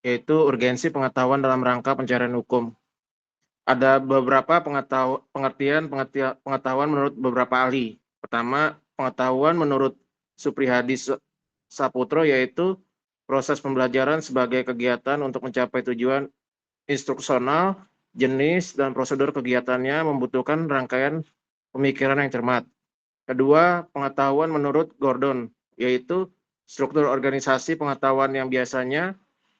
yaitu urgensi pengetahuan dalam rangka pencarian hukum. Ada beberapa pengertian pengetahuan menurut beberapa ahli. Pertama, pengetahuan menurut Supriyadi Saputro yaitu proses pembelajaran sebagai kegiatan untuk mencapai tujuan instruksional, jenis dan prosedur kegiatannya membutuhkan rangkaian pemikiran yang cermat. Kedua, pengetahuan menurut Gordon yaitu struktur organisasi pengetahuan yang biasanya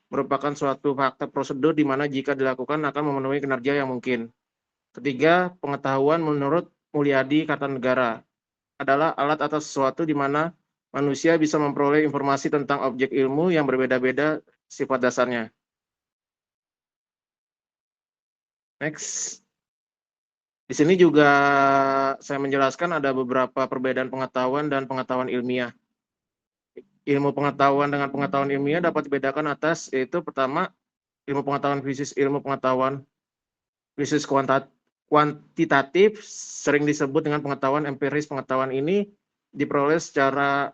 merupakan suatu fakta prosedur di mana jika dilakukan akan memenuhi kinerja yang mungkin. Ketiga, pengetahuan menurut Mulyadi Kartanegara adalah alat atau sesuatu di mana manusia bisa memperoleh informasi tentang objek ilmu yang berbeda-beda sifat dasarnya. Next. Di sini juga saya menjelaskan ada beberapa perbedaan pengetahuan dan pengetahuan ilmiah. Ilmu pengetahuan dengan pengetahuan ilmiah dapat dibedakan atas, yaitu pertama, ilmu pengetahuan fisis kuantitatif, sering disebut dengan pengetahuan empiris. Pengetahuan ini diperoleh secara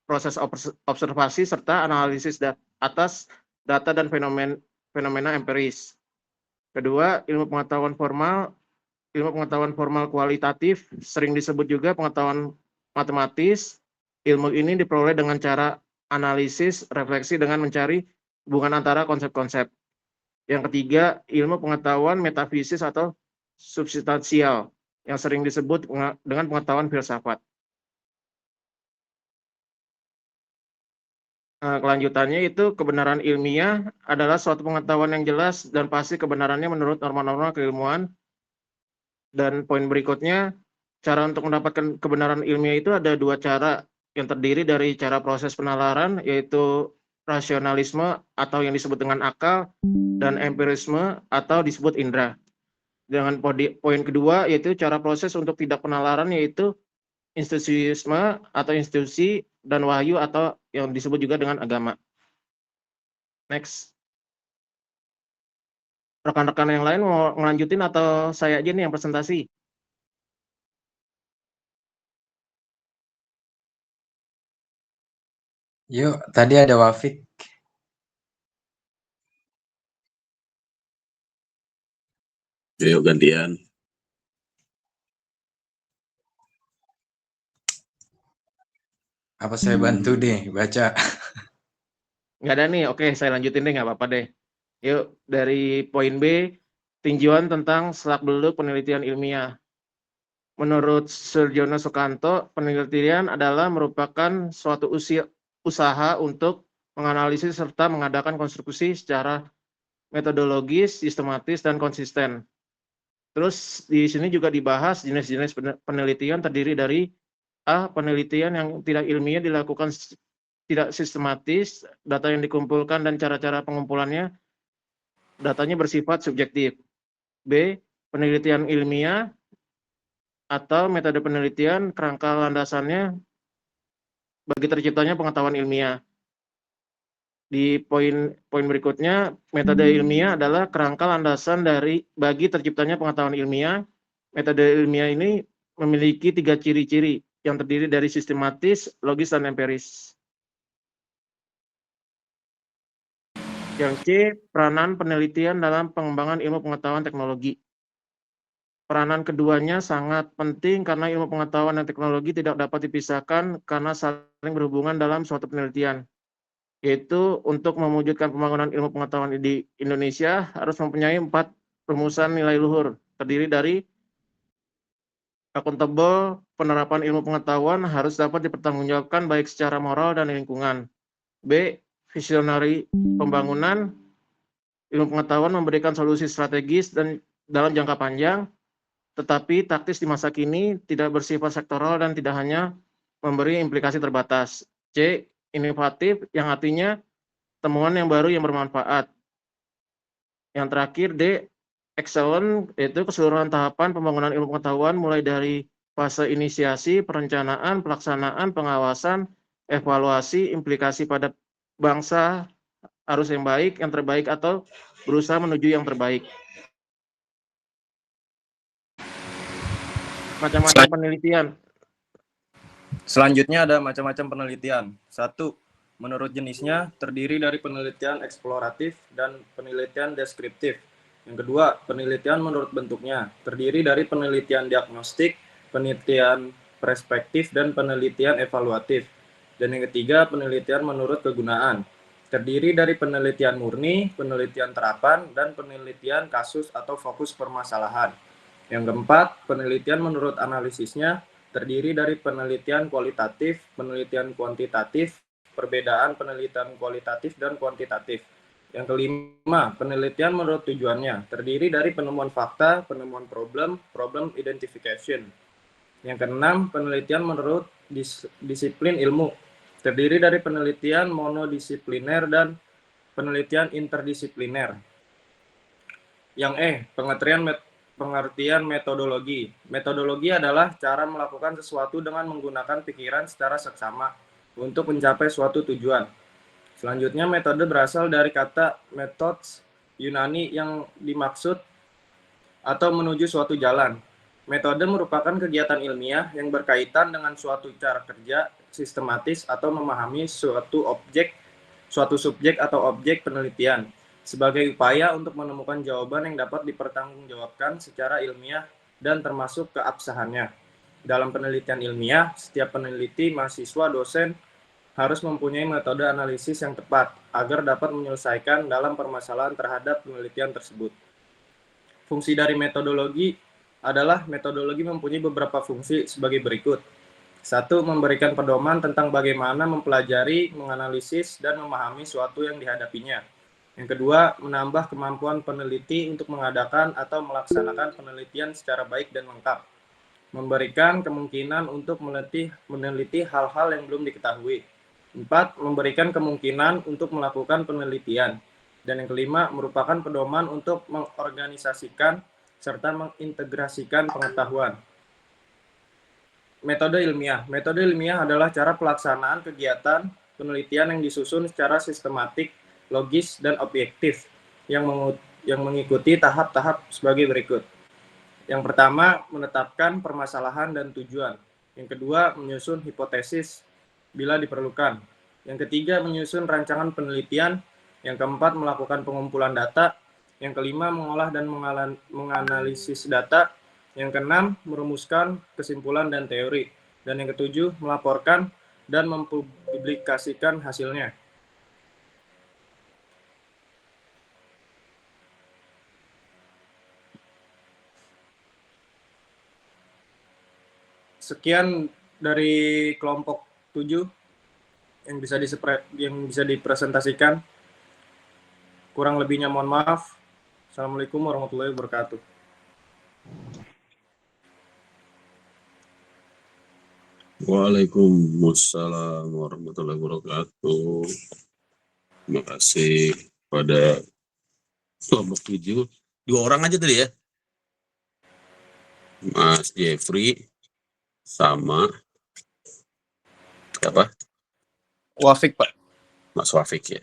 proses observasi serta analisis atas data dan fenomena empiris. Kedua, ilmu pengetahuan formal kualitatif, sering disebut juga pengetahuan matematis. Ilmu ini diperoleh dengan cara analisis, refleksi dengan mencari hubungan antara konsep-konsep. Yang ketiga, ilmu pengetahuan metafisis atau substansial, yang sering disebut dengan pengetahuan filsafat. Kelanjutannya itu kebenaran ilmiah adalah suatu pengetahuan yang jelas dan pasti kebenarannya menurut norma-norma keilmuan. Dan poin berikutnya, cara untuk mendapatkan kebenaran ilmiah itu ada dua cara yang terdiri dari cara proses penalaran, yaitu rasionalisme atau yang disebut dengan akal, dan empirisme atau disebut indera. Dengan poin kedua yaitu cara proses untuk tidak penalaran, yaitu institusiisme atau institusi, dan wahyu atau yang disebut juga dengan agama. Next. Rekan-rekan yang lain mau ngelanjutin atau saya aja nih yang presentasi? Yuk, tadi ada Wafik. Yuk gantian. Apa saya bantu deh baca? Nggak ada nih, oke saya lanjutin deh, nggak apa-apa deh. Yuk, dari poin B, tinjauan tentang selak-beluk penelitian ilmiah. Menurut Sir Jono Sukanto, penelitian adalah merupakan suatu usaha untuk menganalisis serta mengadakan konstruksi secara metodologis, sistematis, dan konsisten. Terus di sini juga dibahas jenis-jenis penelitian terdiri dari A. Penelitian yang tidak ilmiah dilakukan tidak sistematis, data yang dikumpulkan dan cara-cara pengumpulannya, datanya bersifat subjektif. B. Penelitian ilmiah atau metode penelitian kerangka landasannya bagi terciptanya pengetahuan ilmiah. Di poin berikutnya, metode ilmiah adalah kerangka landasan bagi terciptanya pengetahuan ilmiah. Metode ilmiah ini memiliki 3 ciri-ciri yang terdiri dari sistematis, logis, dan empiris. Yang C, peranan penelitian dalam pengembangan ilmu pengetahuan teknologi. Peranan keduanya sangat penting karena ilmu pengetahuan dan teknologi tidak dapat dipisahkan karena saling berhubungan dalam suatu penelitian. Yaitu untuk mewujudkan pembangunan ilmu pengetahuan di Indonesia harus mempunyai 4 rumusan nilai luhur, terdiri dari akuntabel, penerapan ilmu pengetahuan harus dapat dipertanggungjawabkan baik secara moral dan lingkungan. B, visionary, pembangunan ilmu pengetahuan memberikan solusi strategis dan dalam jangka panjang, tetapi taktis di masa kini tidak bersifat sektoral dan tidak hanya memberi implikasi terbatas. C, inovatif, yang artinya temuan yang baru yang bermanfaat. Yang terakhir D, excellent, yaitu keseluruhan tahapan pembangunan ilmu pengetahuan mulai dari fase inisiasi, perencanaan, pelaksanaan, pengawasan, evaluasi, implikasi pada bangsa harus yang baik, yang terbaik, atau berusaha menuju yang terbaik. Macam-macam penelitian. Selanjutnya ada macam-macam penelitian. 1. Menurut jenisnya, terdiri dari penelitian eksploratif dan penelitian deskriptif. Yang kedua, penelitian menurut bentuknya, terdiri dari penelitian diagnostik, penelitian perspektif, dan penelitian evaluatif. Dan yang ketiga, penelitian menurut kegunaan, terdiri dari penelitian murni, penelitian terapan, dan penelitian kasus atau fokus permasalahan. Yang keempat, penelitian menurut analisisnya, terdiri dari penelitian kualitatif, penelitian kuantitatif, perbedaan penelitian kualitatif dan kuantitatif. Yang kelima, penelitian menurut tujuannya, terdiri dari penemuan fakta, penemuan problem identification. Yang keenam, penelitian menurut disiplin ilmu, terdiri dari penelitian monodisipliner dan penelitian interdisipliner. Yang pengertian metodologi. Metodologi adalah cara melakukan sesuatu dengan menggunakan pikiran secara seksama untuk mencapai suatu tujuan. Selanjutnya, metode berasal dari kata methods Yunani yang dimaksud atau menuju suatu jalan. Metode merupakan kegiatan ilmiah yang berkaitan dengan suatu cara kerja sistematis atau memahami suatu subjek atau objek penelitian sebagai upaya untuk menemukan jawaban yang dapat dipertanggungjawabkan secara ilmiah dan termasuk keabsahannya. Dalam penelitian ilmiah, setiap peneliti, mahasiswa, dosen harus mempunyai metode analisis yang tepat agar dapat menyelesaikan dalam permasalahan terhadap penelitian tersebut. Fungsi dari metodologi adalah metodologi mempunyai beberapa fungsi sebagai berikut. 1. Memberikan pedoman tentang bagaimana mempelajari, menganalisis, dan memahami suatu yang dihadapinya. Yang kedua, menambah kemampuan peneliti untuk mengadakan atau melaksanakan penelitian secara baik dan lengkap. Memberikan kemungkinan untuk meneliti hal-hal yang belum diketahui. 4. Memberikan kemungkinan untuk melakukan penelitian. Dan yang kelima, merupakan pedoman untuk mengorganisasikan serta mengintegrasikan pengetahuan. Metode ilmiah. Metode ilmiah adalah cara pelaksanaan kegiatan penelitian yang disusun secara sistematik, logis, dan objektif yang mengikuti tahap-tahap sebagai berikut. Yang pertama, menetapkan permasalahan dan tujuan. Yang kedua, menyusun hipotesis bila diperlukan. Yang ketiga, menyusun rancangan penelitian. Yang keempat, melakukan pengumpulan data. Yang kelima, mengolah dan menganalisis data. Yang keenam, merumuskan kesimpulan dan teori. Dan yang ketujuh, melaporkan dan mempublikasikan hasilnya. Sekian dari kelompok 7 yang bisa dipresentasikan. Kurang lebihnya mohon maaf. Assalamualaikum warahmatullahi wabarakatuh. Waalaikumsalam warahmatullahi wabarakatuh. Terima kasih pada kelompok 7. 2 orang aja tadi ya. Mas Jeffrey sama siapa? Wafik, Pak. Mas Wafik ya.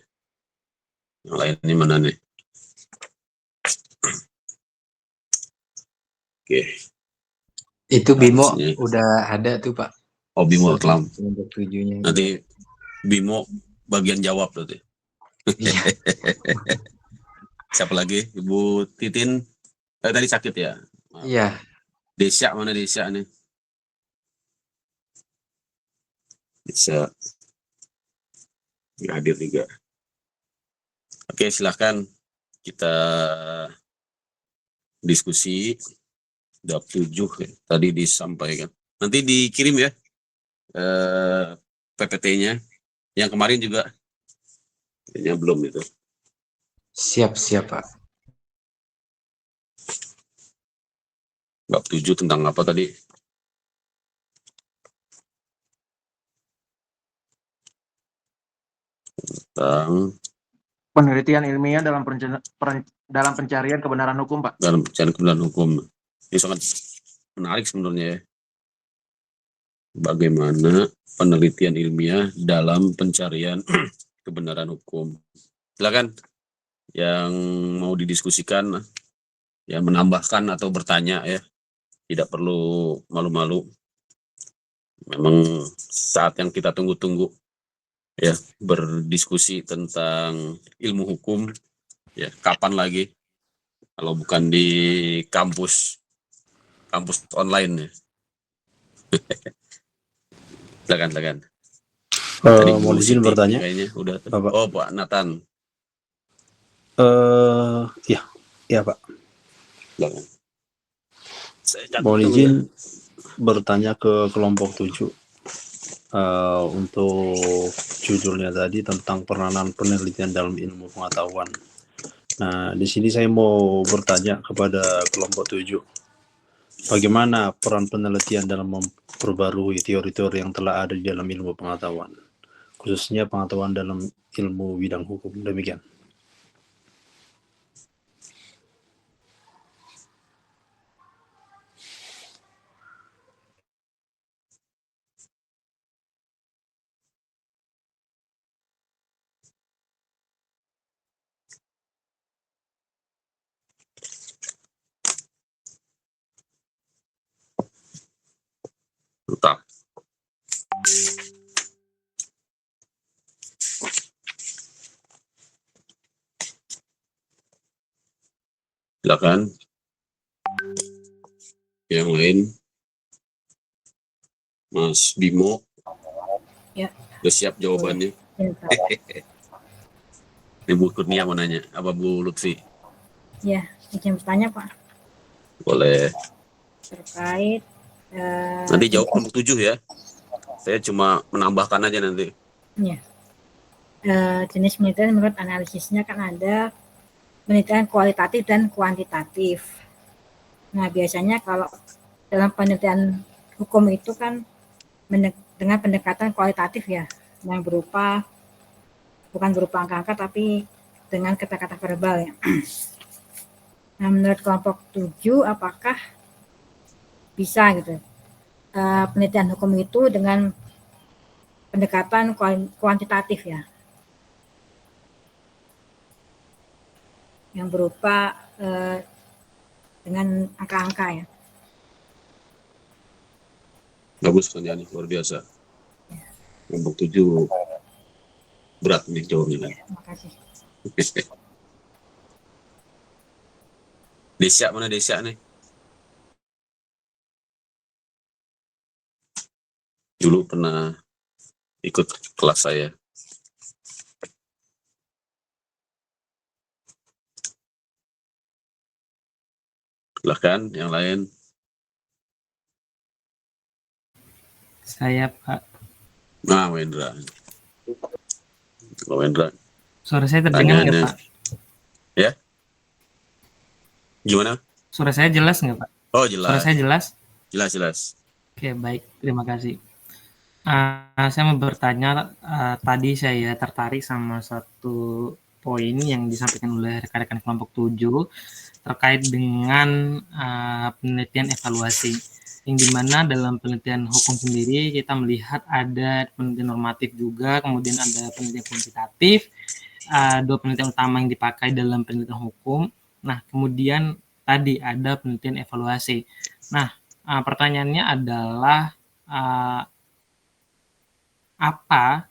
Yang lain ini mana nih? Oke. Itu Bimo Harusnya. udah ada tuh Pak. Oh, Bimo kelam. Untuk 7-nya. Nanti Bimo bagian jawab berarti. Iya. Siapa lagi? Ibu Titin tadi sakit ya? Iya. Desya, mana Desya nih? Bisa hadir juga. Oke, silahkan kita diskusi. Bab 7 ya, tadi disampaikan. Nanti dikirim ya PPT-nya. Yang kemarin juga kayaknya belum itu. Siap Pak. Bab 7 tentang apa tadi? Tentang Penelitian ilmiah dalam pencarian kebenaran hukum, Pak. dalam pencarian kebenaran hukum. Ini sangat menarik sebenarnya ya. Bagaimana penelitian ilmiah dalam pencarian kebenaran hukum. Silakan yang mau didiskusikan, yang menambahkan atau bertanya ya. Tidak perlu malu-malu. Memang saat yang kita tunggu-tunggu ya berdiskusi tentang ilmu hukum. Ya, kapan lagi kalau bukan di kampus online ya. Silakan. Tadi Bu Mohon izin Siti bertanya, kayaknya udah. Bapak. Oh, Pak Nathan. Ya Pak. Silakan. Saya catat Mohon dulu izin ya. bertanya ke kelompok 7. Untuk judulnya tadi tentang peranan penelitian dalam ilmu pengetahuan. Nah, di sini saya mau bertanya kepada kelompok 7. Bagaimana peran penelitian dalam memperbarui teori-teori yang telah ada di dalam ilmu pengetahuan, khususnya pengetahuan dalam ilmu bidang hukum. Demikian. Bentar. Silakan. Yang lain, Mas Bimo. Ya. Udah siap jawabannya. Ini Bu Kurnia mau nanya, apa Bu Lutfi? Ya, izin bertanya Pak. Boleh. Terkait Nanti jawab kelompok 7 ya. Saya cuma menambahkan aja nanti. jenis penelitian menurut analisisnya kan ada penelitian kualitatif dan kuantitatif. Nah, biasanya kalau dalam penelitian hukum itu kan dengan pendekatan kualitatif ya, yang bukan berupa angka-angka tapi dengan kata-kata verbal ya. Nah, menurut kelompok 7 apakah bisa gitu penelitian hukum itu dengan pendekatan kuantitatif ya, yang berupa dengan angka-angka ya. Bagus pertanyaannya, luar biasa. Kelompok 7 berat nih jawabnya. Terima kasih. Desya mana Desya nih? Dulu pernah ikut kelas saya. Silahkan yang lain. Saya Pak. Nah, Wendra. Wendra. Suara saya terdengar nggak Pak? Ya? Gimana? Suara saya jelas nggak Pak? Oh, jelas. Suara saya jelas? Jelas. Oke, baik. Terima kasih. Saya mau bertanya, tadi saya tertarik sama satu poin yang disampaikan oleh rekan-rekan kelompok 7 terkait dengan penelitian evaluasi. Yang dimana dalam penelitian hukum sendiri kita melihat ada penelitian normatif juga, kemudian ada penelitian kuantitatif, dua penelitian utama yang dipakai dalam penelitian hukum. Nah, kemudian tadi ada penelitian evaluasi. Nah, pertanyaannya adalah apa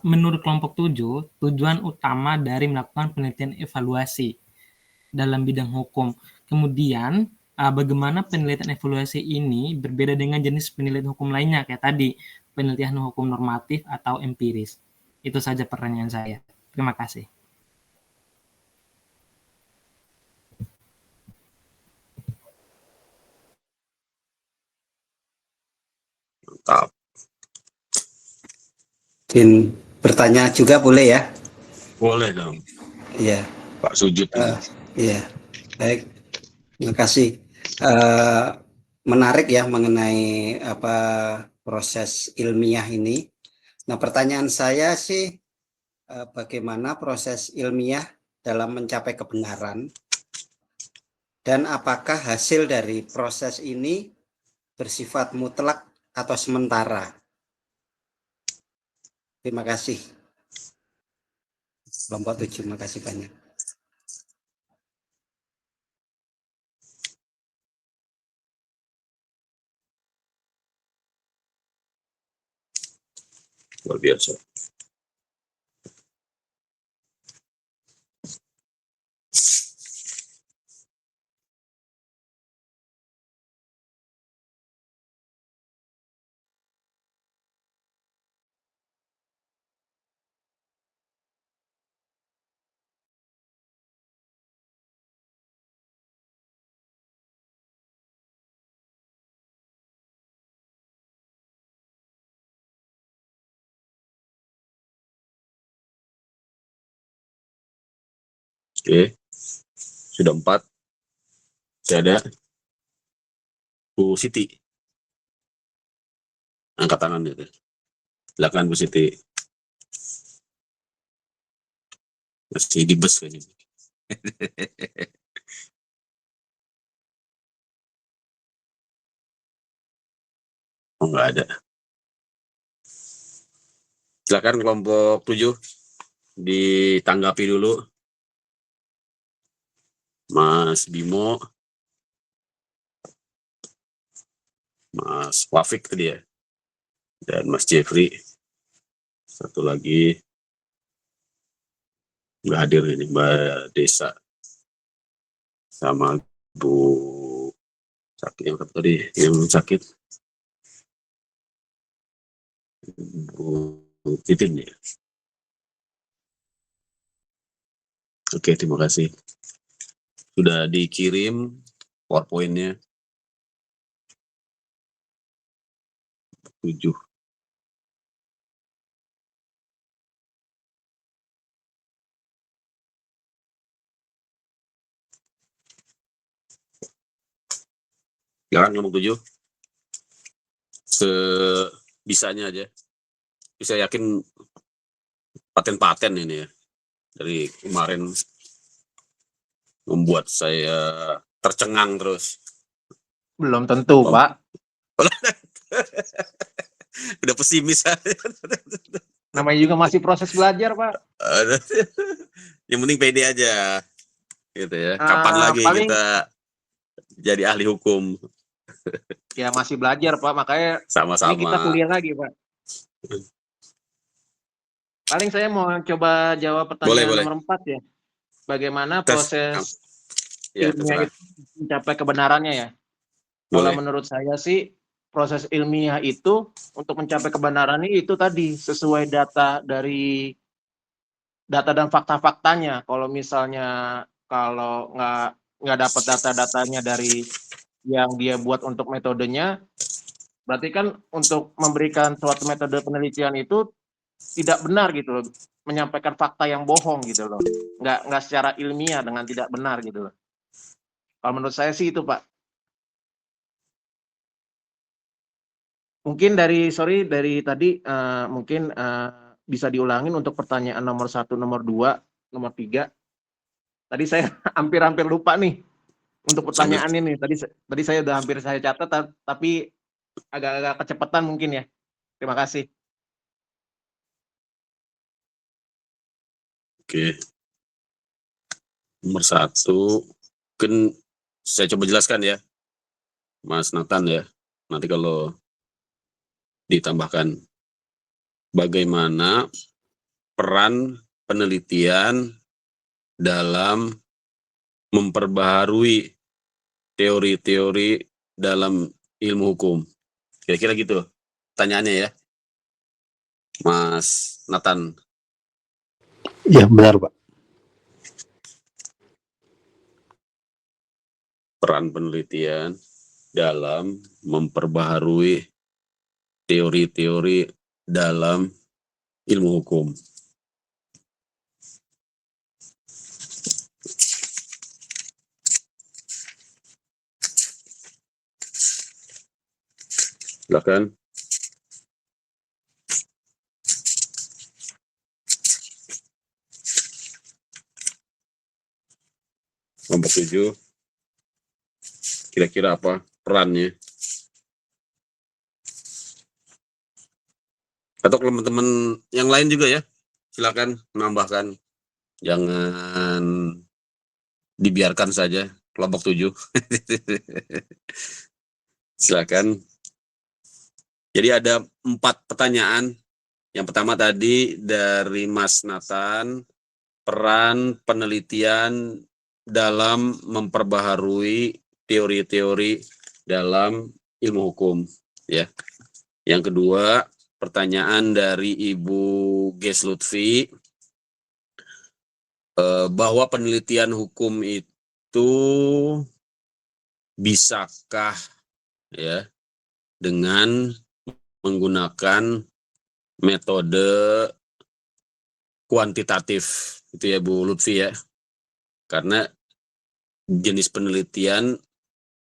menurut kelompok 7 tujuan utama dari melakukan penelitian evaluasi dalam bidang hukum. Kemudian bagaimana penelitian evaluasi ini berbeda dengan jenis penelitian hukum lainnya kayak tadi penelitian hukum normatif atau empiris. Itu saja pertanyaan saya. Terima kasih. Mantap. Mungkin bertanya juga boleh ya? Boleh dong. Iya. Pak Sujud. Iya. Baik. Terima kasih. Menarik ya mengenai proses ilmiah ini. Nah, pertanyaan saya sih bagaimana proses ilmiah dalam mencapai kebenaran dan apakah hasil dari proses ini bersifat mutlak atau sementara? Terima kasih. Kelompok 7, terima kasih banyak. Luar biasa. Oke, sudah 4. Saya ada Bu Siti. Angkat tangan itu. Silakan Bu Siti. Masih di bus kayaknya. Oh, nggak ada. Silakan kelompok 7 ditanggapi dulu. Mas Bimo, Mas Wafik tadi ya, dan Mas Jeffrey. Satu lagi nggak hadir ini, Mbak Desa sama Bu sakit yang tadi yang sakit, Bu Titin ya. Oke, terima kasih. Sudah dikirim PowerPoint-nya 7. Jangan ngomong 7. Sebisanya aja. Bisa yakin paten-paten ini ya. Dari kemarin membuat saya tercengang terus. Belum tentu, Oh. Pak. Udah pesimis. Namanya juga masih proses belajar, Pak. Yang penting pede aja. Gitu ya. Kapan lagi paling- kita jadi ahli hukum? Ya masih belajar, Pak. Makanya Sama-sama. ini kita kuliah lagi, Pak. Paling saya mau coba jawab pertanyaan Boleh. nomor 4 ya. Bagaimana Tes. proses Ya, ilmiah terserah. itu mencapai kebenarannya ya. Kalau Boleh. menurut saya sih proses ilmiah itu untuk mencapai kebenaran itu tadi sesuai data dan fakta-faktanya. Kalau misalnya kalau nggak dapat data-datanya dari yang dia buat untuk metodenya, berarti kan untuk memberikan suatu metode penelitian itu tidak benar gitu loh, menyampaikan fakta yang bohong gitu loh, nggak secara ilmiah dengan tidak benar gitu loh. Kalau menurut saya sih itu, Pak. Mungkin dari tadi mungkin bisa diulangin untuk pertanyaan nomor 1, nomor 2, nomor 3. Tadi saya hampir lupa nih untuk pertanyaan ini. Tadi saya udah hampir saya catat tapi agak-agak kecepatan mungkin ya. Terima kasih. Oke. Nomor 1, mungkin saya coba jelaskan ya, Mas Nathan ya. Nanti kalau ditambahkan bagaimana peran penelitian dalam memperbaharui teori-teori dalam ilmu hukum. Kira-kira gitu pertanyaannya ya, Mas Nathan. Ya, benar, Pak. Peran penelitian dalam memperbaharui teori-teori dalam ilmu hukum. Silakan. Nomor 7. Kira-kira apa perannya? Atau teman-teman yang lain juga ya, silakan menambahkan. Jangan dibiarkan saja kelompok 7. Silakan. Jadi ada 4 pertanyaan. Yang pertama tadi dari Mas Nathan, peran penelitian dalam memperbaharui teori-teori dalam ilmu hukum ya. Yang kedua, pertanyaan dari Ibu Ges Lutfi, bahwa penelitian hukum itu bisakah ya dengan menggunakan metode kuantitatif, itu ya Bu Lutfi ya. Karena jenis penelitian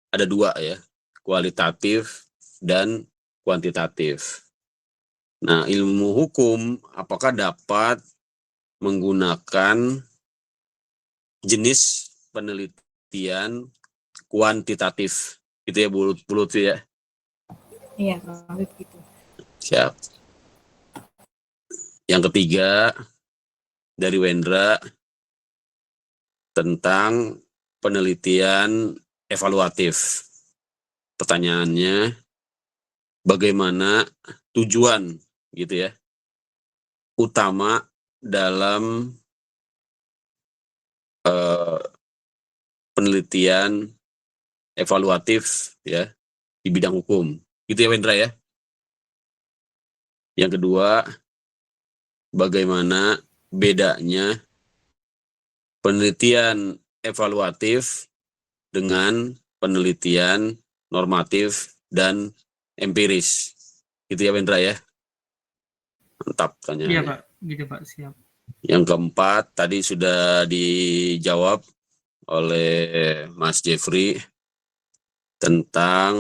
ada 2 ya, kualitatif dan kuantitatif. Nah, ilmu hukum apakah dapat menggunakan jenis penelitian kuantitatif? Gitu ya, Bu Lutfi ya? Iya, kurang lebih begitu. Siap. Yang ketiga, dari Wendra, tentang penelitian evaluatif. Pertanyaannya, bagaimana tujuan gitu ya, utama dalam penelitian evaluatif ya di bidang hukum. Gitu ya Wendra ya. Yang kedua, bagaimana bedanya penelitian evaluatif dengan penelitian normatif dan empiris. Gitu ya Wendra ya. Mantap Iya tanya. Pak, gitu Pak, siap. Yang keempat tadi sudah dijawab oleh Mas Jeffrey tentang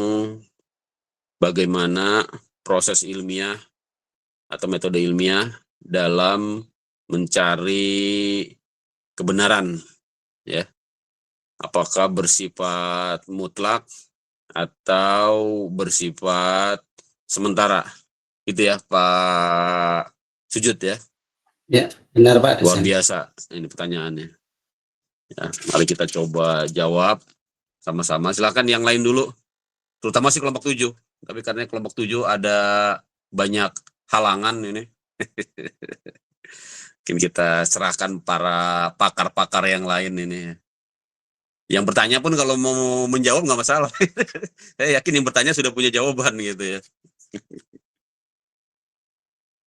bagaimana proses ilmiah atau metode ilmiah dalam mencari kebenaran ya. Apakah bersifat mutlak atau bersifat sementara. Gitu ya Pak Sujud ya. Ya, benar Pak Luar dosen. biasa ini pertanyaannya. Ya, mari kita coba jawab sama-sama. Silakan yang lain dulu. Terutama sih kelompok 7. Tapi karena kelompok 7 ada banyak halangan ini. Mungkin kita serahkan para pakar-pakar yang lain ini. Yang bertanya pun kalau mau menjawab nggak masalah. Saya yakin yang bertanya sudah punya jawaban gitu ya.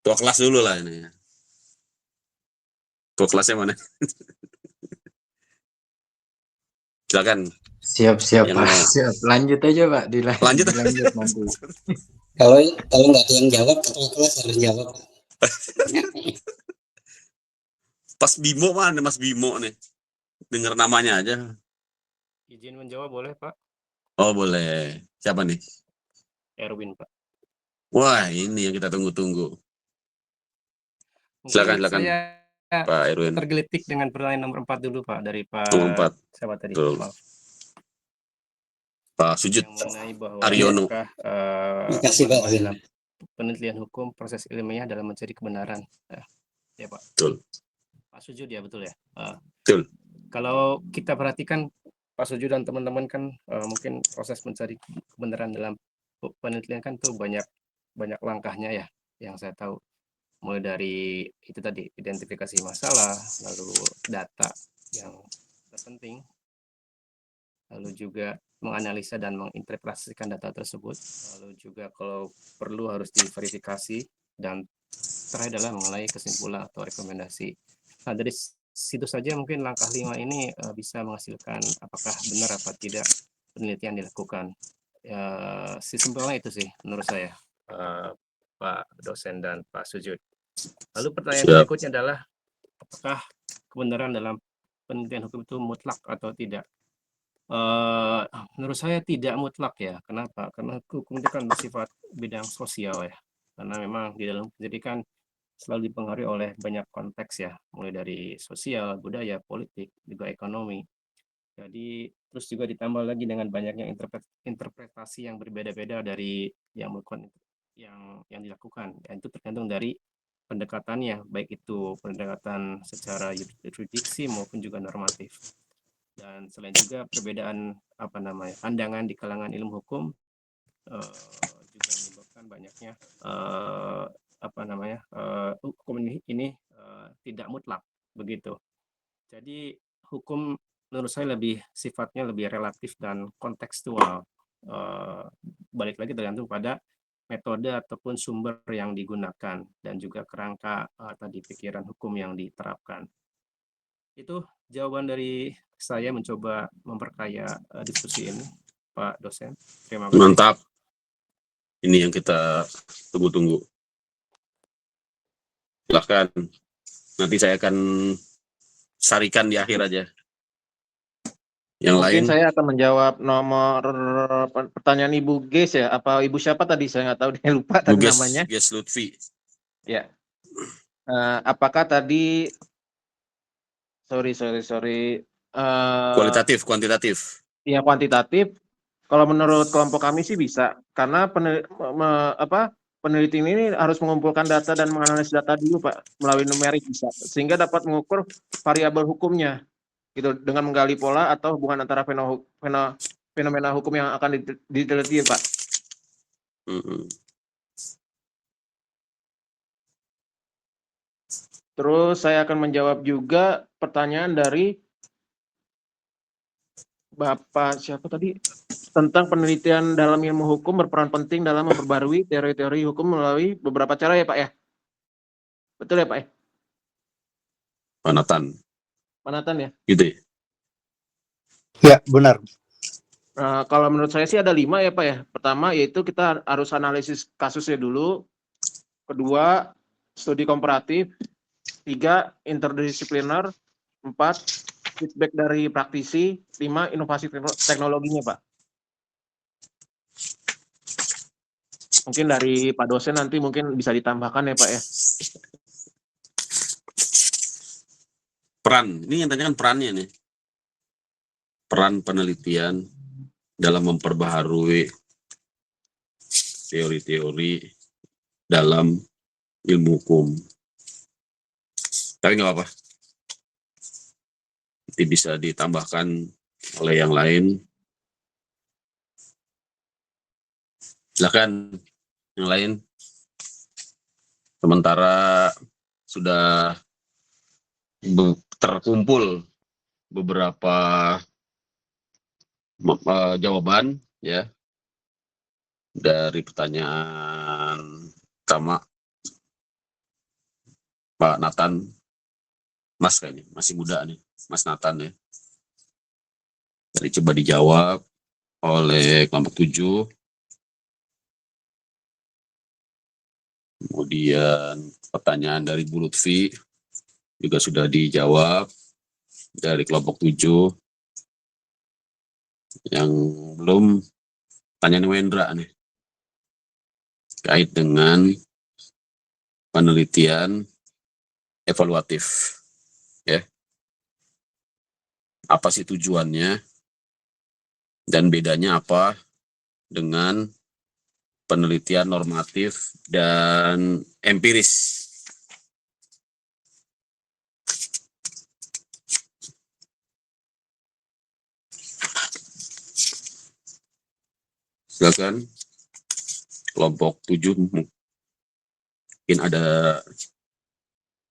Tua kelas dulu lah ini. Tua kelasnya mana? Silakan. Siap Yang Pak. mau. Siap. Lanjut aja Pak. Lanjut. Dilanjut nanti. Kalau nggak ada yang jawab, ketua kelas harus jawab. Pas Bimo mana Mas Bimo nih? Dengar namanya aja. Izin menjawab boleh Pak? Oh boleh. Siapa nih? Erwin Pak. Wah ini yang kita tunggu-tunggu. Mungkin Silakan saya Pak Erwin. tergelitik dengan pertanyaan nomor 4 dulu Pak dari Pak Nomor 4. siapa tadi? Betul. Maaf. Pak Sujud Yang mengenai bahwa Aryono. apakah Terima kasih Pak. dalam penelitian hukum proses ilmiah dalam mencari kebenaran. Ya Pak. Betul. Pak Sujud ya betul ya. Betul. Kalau kita perhatikan Pak Sujud dan teman-teman kan mungkin proses mencari kebenaran dalam penelitian kan tuh banyak langkahnya ya yang saya tahu. Mulai dari itu tadi identifikasi masalah, lalu data yang terpenting, lalu juga menganalisa dan menginterpretasikan data tersebut, lalu juga kalau perlu harus diverifikasi, dan terakhir adalah mengenai kesimpulan atau rekomendasi. Nah dari situ saja mungkin langkah 5 ini bisa menghasilkan apakah benar apa tidak penelitian dilakukan. Simpelnya itu sih menurut saya, Pak dosen dan Pak Sujud. Lalu pertanyaan berikutnya adalah apakah kebenaran dalam penelitian hukum itu mutlak atau tidak? Menurut saya tidak mutlak ya. Kenapa? Karena hukum itu kan bersifat bidang sosial ya. Karena memang di dalam pendidikan selalu dipengaruhi oleh banyak konteks ya, mulai dari sosial, budaya, politik, juga ekonomi. Jadi terus juga ditambah lagi dengan banyaknya interpretasi yang berbeda-beda dari yang dilakukan. Dan itu tergantung dari pendekatannya, baik itu pendekatan secara yuridiksi maupun juga normatif. Dan selain juga perbedaan pandangan di kalangan ilmu hukum juga menyebabkan banyaknya hukum ini tidak mutlak begitu. Jadi hukum menurut saya sifatnya lebih relatif dan kontekstual. Balik lagi tergantung pada metode ataupun sumber yang digunakan dan juga kerangka tadi pikiran hukum yang diterapkan. Itu jawaban dari saya mencoba memperkaya diskusi ini, Pak dosen. Terima kasih. Mantap. Ini yang kita tunggu-tunggu. Silakan. Nanti saya akan sarikan di akhir aja. Yang lain, Mungkin saya akan menjawab nomor pertanyaan Ibu Ges ya. Apa Ibu siapa tadi? Saya nggak tahu, dia lupa tadi Buges namanya. Ges Lutfi. Ya. Apakah tadi sorry. Kualitatif, kuantitatif. Ya kuantitatif. Kalau menurut kelompok kami sih bisa, karena peneliti ini harus mengumpulkan data dan menganalisis data dulu Pak, melalui numerik bisa, sehingga dapat mengukur variabel hukumnya, gitu, dengan menggali pola atau hubungan antara fenomena hukum yang akan diteliti Pak. Mm-mm. Terus saya akan menjawab juga pertanyaan dari Bapak siapa tadi, tentang penelitian dalam ilmu hukum berperan penting dalam memperbarui teori-teori hukum melalui beberapa cara ya Pak ya. Betul ya Pak ya? Pak Nathan, Manatan ya? gitu ya. Ya, benar. Kalau menurut saya sih ada 5 ya Pak ya. Pertama yaitu kita harus analisis kasusnya dulu. Kedua, studi komparatif. 3, interdisipliner. 4, feedback dari praktisi. 5, inovasi teknologinya Pak. Mungkin dari Pak dosen nanti mungkin bisa ditambahkan ya Pak ya. Peran, ini yang tanyakan perannya nih. Peran penelitian dalam memperbaharui teori-teori dalam ilmu hukum. Tapi nggak apa-apa. Nanti bisa ditambahkan oleh yang lain. Silakan yang lain. Sementara sudah terkumpul beberapa jawaban ya dari pertanyaan pertama Pak Nathan, Mas kayaknya masih muda nih, Mas Nathan ya. Jadi coba dijawab oleh kelompok 7. Kemudian pertanyaan dari Bu Lutfi juga sudah dijawab dari kelompok 7. Yang belum, tanya Wendra nih kait dengan penelitian evaluatif ya. Apa sih tujuannya dan bedanya apa dengan penelitian normatif dan empiris? Silakan kelompok 7 mungkin ada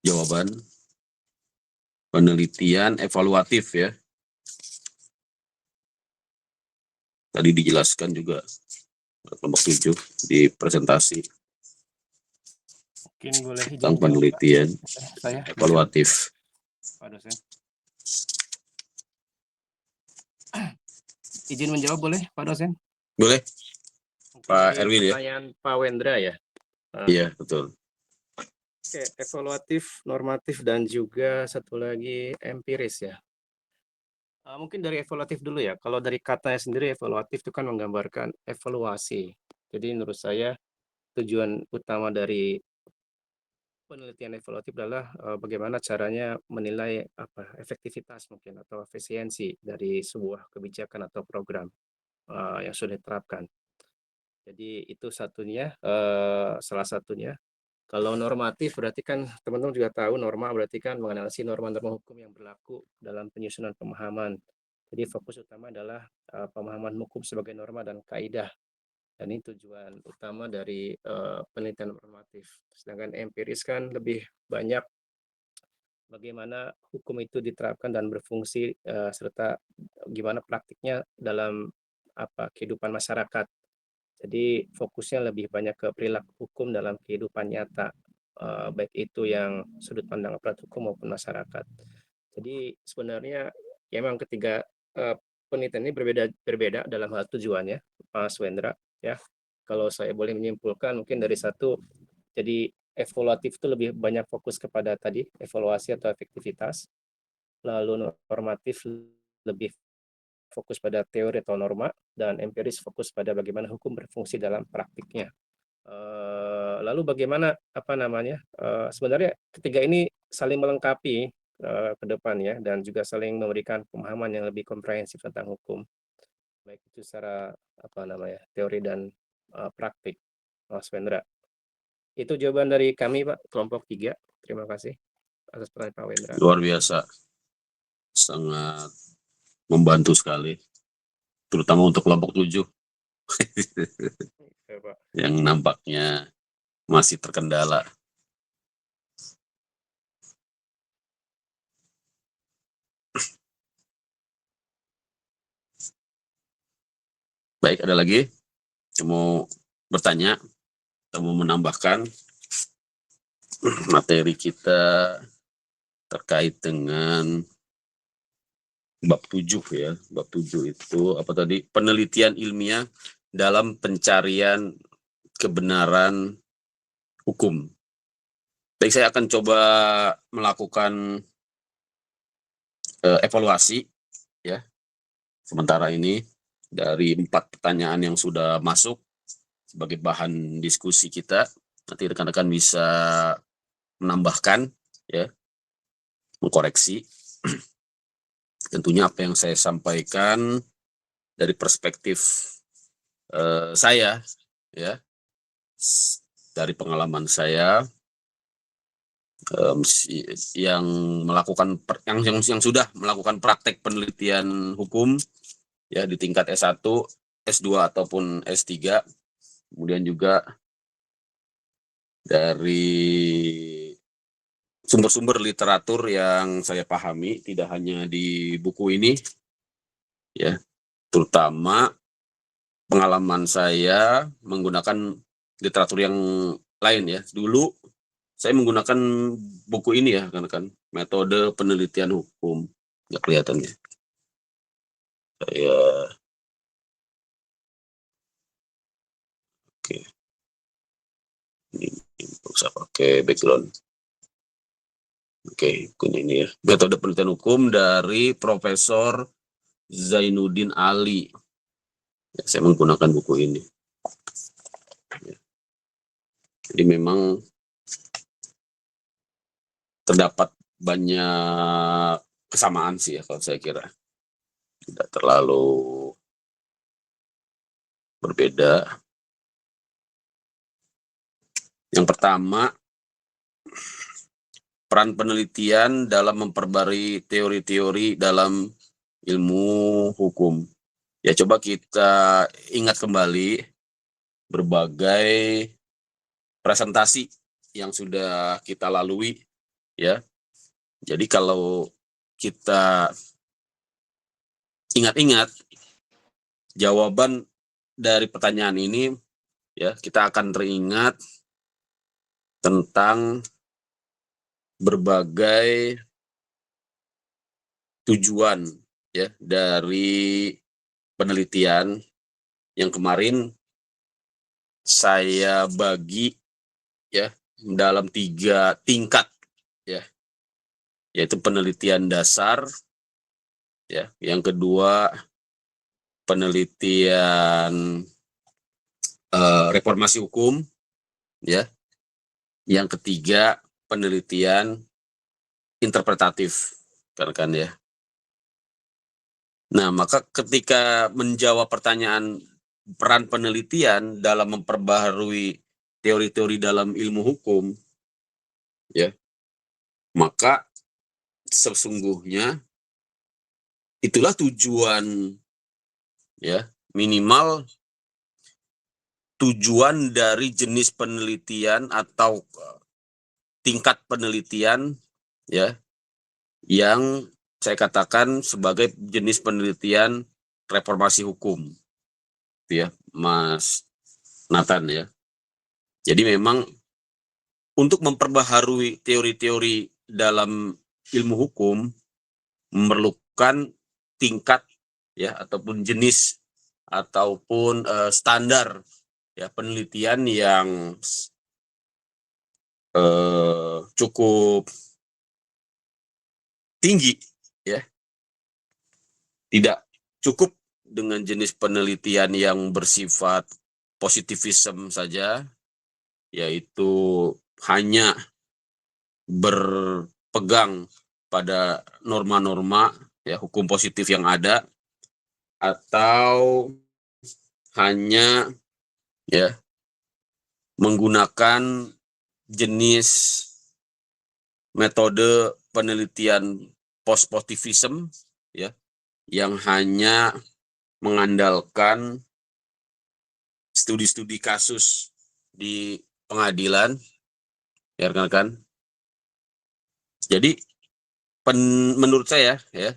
jawaban. Penelitian evaluatif ya. Tadi dijelaskan juga kelompok 7 di presentasi Mungkin boleh izin tentang menjawab, Pak. penelitian Saya evaluatif. Pak dosen. Izin menjawab boleh Pak dosen? Boleh Mungkin Pak dari Erwin ya? pertanyaan Pak Wendra ya. Iya betul. Oke, evaluatif, normatif, dan juga satu lagi empiris ya. Mungkin dari evaluatif dulu ya. Kalau dari katanya sendiri evaluatif itu kan menggambarkan evaluasi. Jadi menurut saya tujuan utama dari penelitian evaluatif adalah bagaimana caranya menilai efektivitas mungkin atau efisiensi dari sebuah kebijakan atau program yang sudah diterapkan. Jadi itu satunya, salah satunya. Kalau normatif berarti kan teman-teman juga tahu norma berarti kan menganalisis norma-norma hukum yang berlaku dalam penyusunan pemahaman. Jadi fokus utama adalah pemahaman hukum sebagai norma dan kaidah. Dan ini tujuan utama dari penelitian normatif. Sedangkan empiris kan lebih banyak bagaimana hukum itu diterapkan dan berfungsi serta gimana praktiknya dalam kehidupan masyarakat. Jadi fokusnya lebih banyak ke perilaku hukum dalam kehidupan nyata, baik itu yang sudut pandang aparat hukum maupun masyarakat. Jadi sebenarnya ya memang ketiga penelitian ini berbeda dalam hal tujuannya, Mas Wendra ya. Kalau saya boleh menyimpulkan mungkin dari satu, jadi evaluatif itu lebih banyak fokus kepada tadi evaluasi atau efektivitas, lalu normatif lebih fokus pada teori atau norma, dan empiris fokus pada bagaimana hukum berfungsi dalam praktiknya. Lalu bagaimana sebenarnya ketiga ini saling melengkapi ke depan ya, dan juga saling memberikan pemahaman yang lebih komprehensif tentang hukum, baik itu secara teori dan praktik. Mas Wendra, itu jawaban dari kami Pak, kelompok 3. Terima kasih atas pertanyaan Pak Wendra. Luar biasa, sangat membantu sekali, terutama untuk kelompok 7 Ya, Pak. yang nampaknya masih terkendala. Baik, ada lagi yang mau bertanya atau mau menambahkan materi kita terkait dengan bab 7 ya. Bab 7 itu apa tadi? Penelitian ilmiah dalam pencarian kebenaran hukum. Baik, saya akan coba melakukan evaluasi ya sementara ini dari 4 pertanyaan yang sudah masuk sebagai bahan diskusi kita. Nanti rekan-rekan bisa menambahkan ya, mengkoreksi tentunya apa yang saya sampaikan dari perspektif saya ya, dari pengalaman saya yang melakukan yang sudah melakukan praktek penelitian hukum ya di tingkat S1, S2 ataupun S3, kemudian juga dari sumber-sumber literatur yang saya pahami, tidak hanya di buku ini ya, terutama pengalaman saya menggunakan literatur yang lain ya. Dulu saya menggunakan buku ini ya, kan metode penelitian hukum. Nggak kelihatan ya. Saya oke. Ini bisa pakai background. Oke, ini ya. Metode penelitian hukum dari Profesor Zainuddin Ali. Ya, saya menggunakan buku ini. Ya. Jadi memang terdapat banyak kesamaan sih ya kalau saya kira. Tidak terlalu berbeda. Yang pertama, peran penelitian dalam memperbarui teori-teori dalam ilmu hukum. Ya, coba kita ingat kembali berbagai presentasi yang sudah kita lalui ya. Jadi kalau kita ingat-ingat jawaban dari pertanyaan ini ya, kita akan teringat tentang berbagai tujuan ya dari penelitian yang kemarin saya bagi ya dalam 3 tingkat ya, yaitu penelitian dasar ya, yang kedua penelitian reformasi hukum ya, yang ketiga penelitian interpretatif kan ya. Nah, maka ketika menjawab pertanyaan peran penelitian dalam memperbaharui teori-teori dalam ilmu hukum ya, maka sesungguhnya itulah tujuan ya, minimal tujuan dari jenis penelitian atau tingkat penelitian ya yang saya katakan sebagai jenis penelitian reformasi hukum ya, Mas Nathan ya. Jadi memang untuk memperbaharui teori-teori dalam ilmu hukum memerlukan tingkat ya ataupun jenis ataupun standar ya penelitian yang cukup tinggi ya. Tidak cukup dengan jenis penelitian yang bersifat positivism saja, yaitu hanya berpegang pada norma-norma ya hukum positif yang ada, atau hanya ya menggunakan jenis metode penelitian post-positivism ya yang hanya mengandalkan studi-studi kasus di pengadilan ya rekan-rekan. Jadi menurut saya ya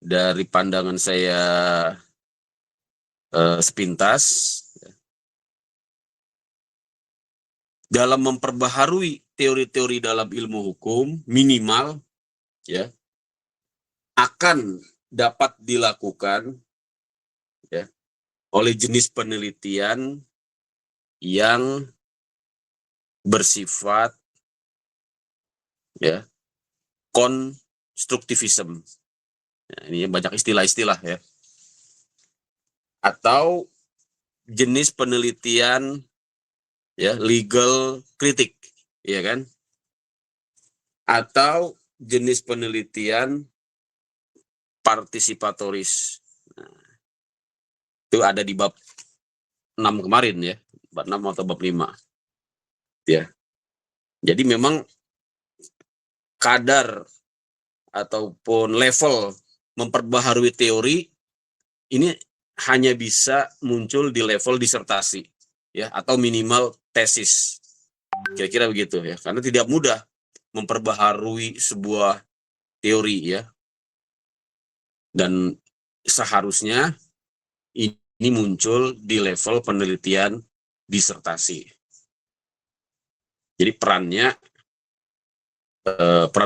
dari pandangan saya sepintas dalam memperbaharui teori-teori dalam ilmu hukum minimal ya akan dapat dilakukan ya oleh jenis penelitian yang bersifat ya konstruktivism. Ya, ini banyak istilah-istilah ya. Atau jenis penelitian ya legal kritik, ya kan? Atau jenis penelitian partisipatoris. Nah, itu ada di bab 6 kemarin ya, bab 6 atau bab 5. Ya. Jadi memang kadar ataupun level memperbaharui teori ini hanya bisa muncul di level disertasi ya atau minimal tesis. Kira-kira begitu ya. Karena tidak mudah memperbaharui sebuah teori ya. Dan seharusnya ini muncul di level penelitian disertasi. Jadi peran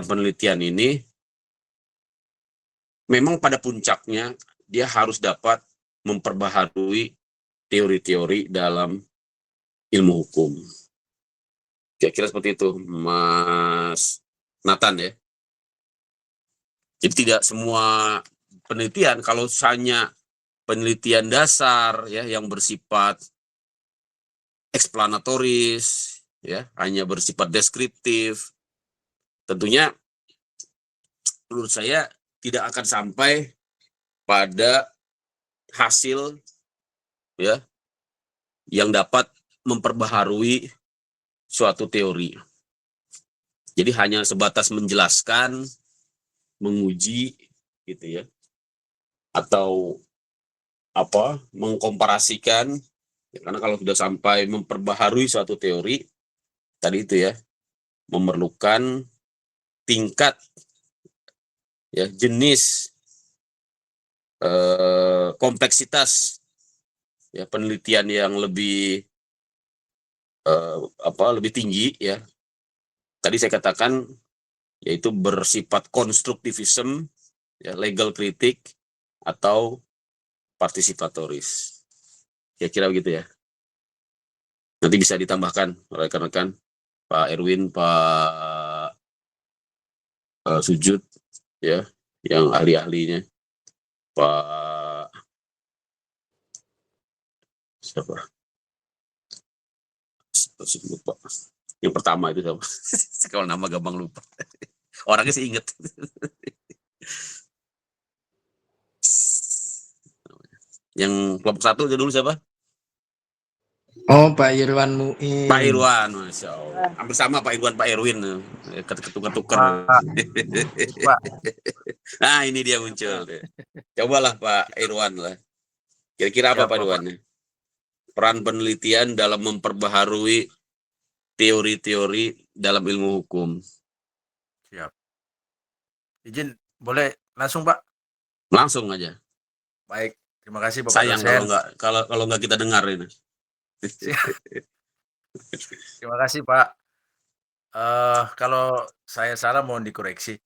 penelitian ini memang pada puncaknya dia harus dapat memperbaharui teori-teori dalam ilmu hukum. Kira-kira seperti itu, Mas Nathan ya. Jadi tidak semua penelitian, kalau hanya penelitian dasar ya yang bersifat eksplanatoris ya, hanya bersifat deskriptif, tentunya menurut saya tidak akan sampai pada hasil ya yang dapat memperbaharui suatu teori. Jadi hanya sebatas menjelaskan, menguji gitu ya. Atau mengkomparasikan ya, karena kalau sudah sampai memperbaharui suatu teori tadi itu ya memerlukan tingkat ya jenis kompleksitas ya penelitian yang lebih lebih tinggi ya. Tadi saya katakan yaitu bersifat konstruktivism ya, legal kritik atau partisipatoris. Kira-kira begitu ya. Nanti bisa ditambahkan rekan-rekan Pak Erwin, Pak Sujud ya yang ahli-ahlinya. Pak siapa? Lupa. Yang pertama itu siapa? Kalau nama gampang lupa. Orangnya sih inget. Yang kelompok 1 aja dulu siapa? Oh, Pak Irwan Muin. Pak Irwan, Masya Allah. Hampir sama Pak Irwan, Pak Erwin. Ketukar-tukar. Nah, ini dia muncul. Cobalah Pak Irwan lah. Kira-kira apa Pak Irwan? Peran penelitian dalam memperbaharui teori-teori dalam ilmu hukum. Siap. Izin, boleh langsung Pak? Langsung aja. Baik, terima kasih Bapak Sayang dosen. kalau nggak kita dengar ini. Terima kasih Pak. Kalau saya salah mohon dikoreksi.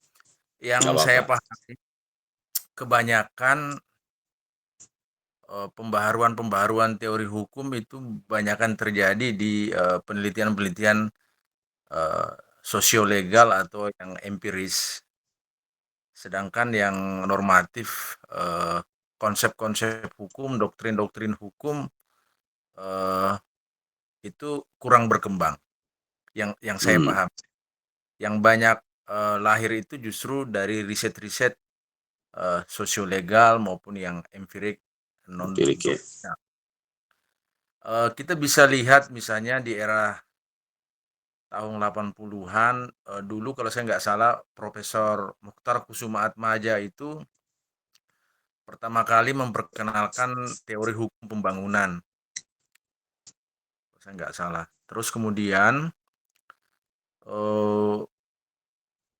Yang saya pahami kebanyakan pembaharuan teori hukum itu banyakkan terjadi di penelitian-penelitian sosiolegal atau yang empiris. Sedangkan yang normatif konsep-konsep hukum, doktrin-doktrin hukum itu kurang berkembang. Yang saya paham, yang banyak lahir itu justru dari riset-riset sosiolegal maupun yang empirik non Empirik ya. doktrinal. Kita bisa lihat misalnya di era tahun 80-an dulu kalau saya nggak salah Profesor Mukhtar Kusumaatmaja itu pertama kali memperkenalkan teori hukum pembangunan, kalau saya nggak salah. Terus kemudian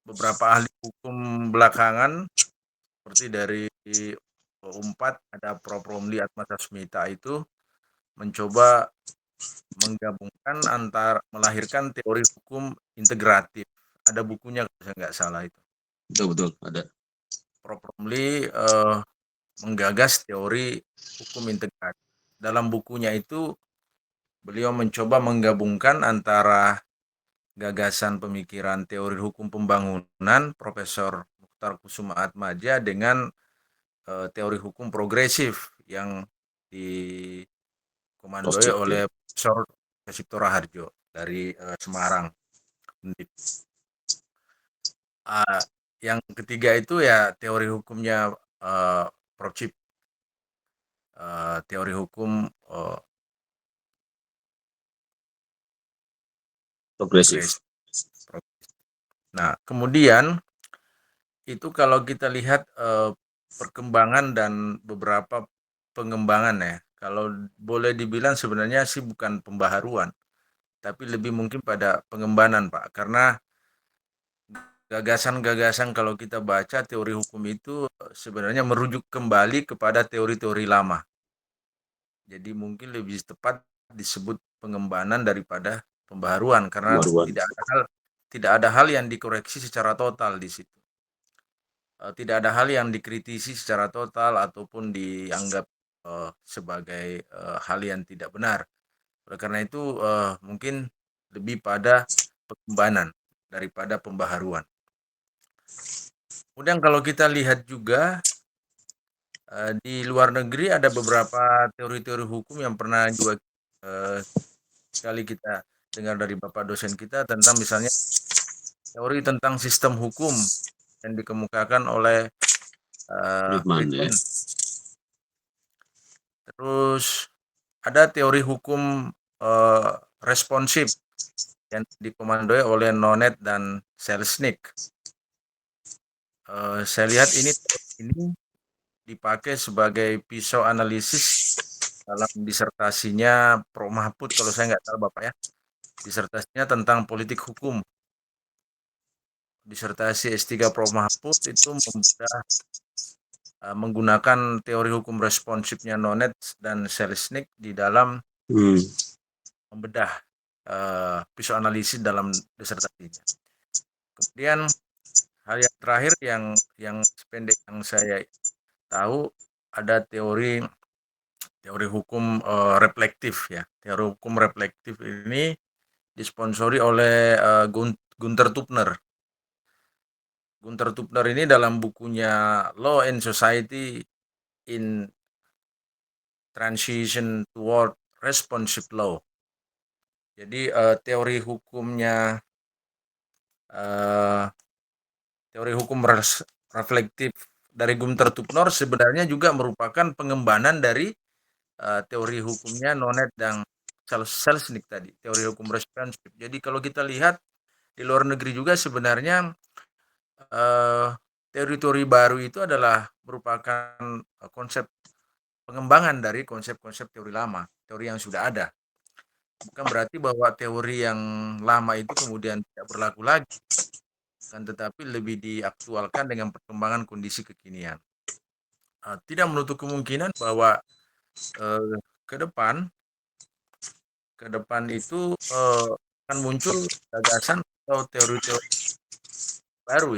beberapa ahli hukum belakangan seperti dari UNPAD ada Prof. Romli Atmatasmita itu mencoba menggabungkan melahirkan teori hukum integratif. Ada bukunya kalau saya nggak salah itu. Betul ada. Prof. Romli menggagas teori hukum integratif. Dalam bukunya itu beliau mencoba menggabungkan antara gagasan pemikiran teori hukum pembangunan Profesor Mukhtar Kusumaatmaja dengan teori hukum progresif yang dikomandoi oleh Profesor Cipto Raharjo dari Semarang. Yang ketiga itu ya teori hukumnya Prof. Cip, teori hukum Progresif. Nah, kemudian itu kalau kita lihat perkembangan dan beberapa pengembangan ya, kalau boleh dibilang sebenarnya sih bukan pembaharuan, tapi lebih mungkin pada pengembangan, Pak. Karena gagasan-gagasan kalau kita baca teori hukum itu sebenarnya merujuk kembali kepada teori-teori lama. Jadi mungkin lebih tepat disebut pengembangan daripada pembaharuan karena tidak ada hal yang dikoreksi secara total di situ. Tidak ada hal yang dikritisi secara total ataupun dianggap sebagai hal yang tidak benar. Oleh karena itu mungkin lebih pada pengembangan daripada pembaharuan. Kemudian kalau kita lihat juga di luar negeri ada beberapa teori-teori hukum yang pernah juga sekali kita dengar dari Bapak dosen kita tentang misalnya teori tentang sistem hukum yang dikemukakan oleh Friedman. Terus ada teori hukum responsif yang dikomandoi oleh Nonet dan Selznick. Saya lihat ini dipakai sebagai pisau analisis dalam disertasinya Prof. Mahfud kalau saya nggak salah Bapak ya. Disertasinya tentang politik hukum. Disertasi S3 Prof. Mahfud itu menggunakan teori hukum responsifnya Nonet dan Selznick di dalam membedah pisau analisis dalam disertasinya. Kemudian hal yang terakhir yang sependek yang saya tahu ada teori hukum reflektif ya. Teori hukum reflektif ini disponsori oleh Gunther Tubner. Gunther Tubner ini dalam bukunya Law and Society in Transition Toward Responsive Law. Jadi teori hukum reflektif dari Gunther Tubner sebenarnya juga merupakan pengembangan dari teori hukumnya Nonet dan Selznick tadi, teori hukum responsif. Jadi kalau kita lihat di luar negeri juga sebenarnya teori-teori baru itu adalah merupakan konsep pengembangan dari konsep-konsep teori lama, teori yang sudah ada. Bukan berarti bahwa teori yang lama itu kemudian tidak berlaku lagi, kan tetapi lebih diaktualkan dengan perkembangan kondisi kekinian. Tidak menutup kemungkinan bahwa ke depan itu akan muncul gagasan atau teori-teori baru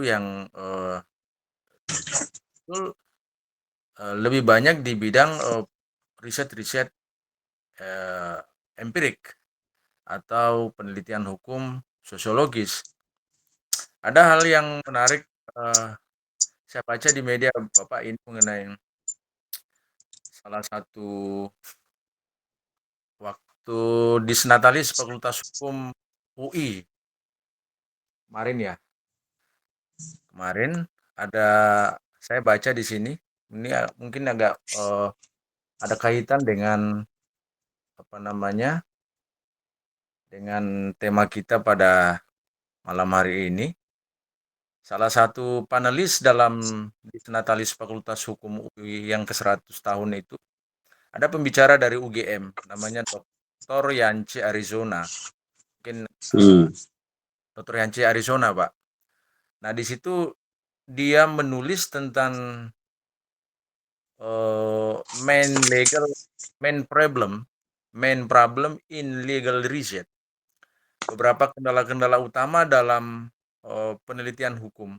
yang lebih banyak di bidang riset-riset empirik atau penelitian hukum sosiologis. Ada hal yang menarik saya baca di media Bapak ini mengenai salah satu waktu disnatalis Fakultas Hukum UI kemarin ya. Kemarin ada saya baca di sini, ini mungkin agak ada kaitan dengan apa namanya, dengan tema kita pada malam hari ini. Salah satu panelis dalam disnatalis Fakultas Hukum UI yang ke-100 tahun itu, ada pembicara dari UGM, namanya Dr. Yance Arizona. Mungkin Dr. Yance Arizona, Pak. Nah, di situ dia menulis tentang main problem in legal research. Beberapa kendala-kendala utama dalam penelitian hukum.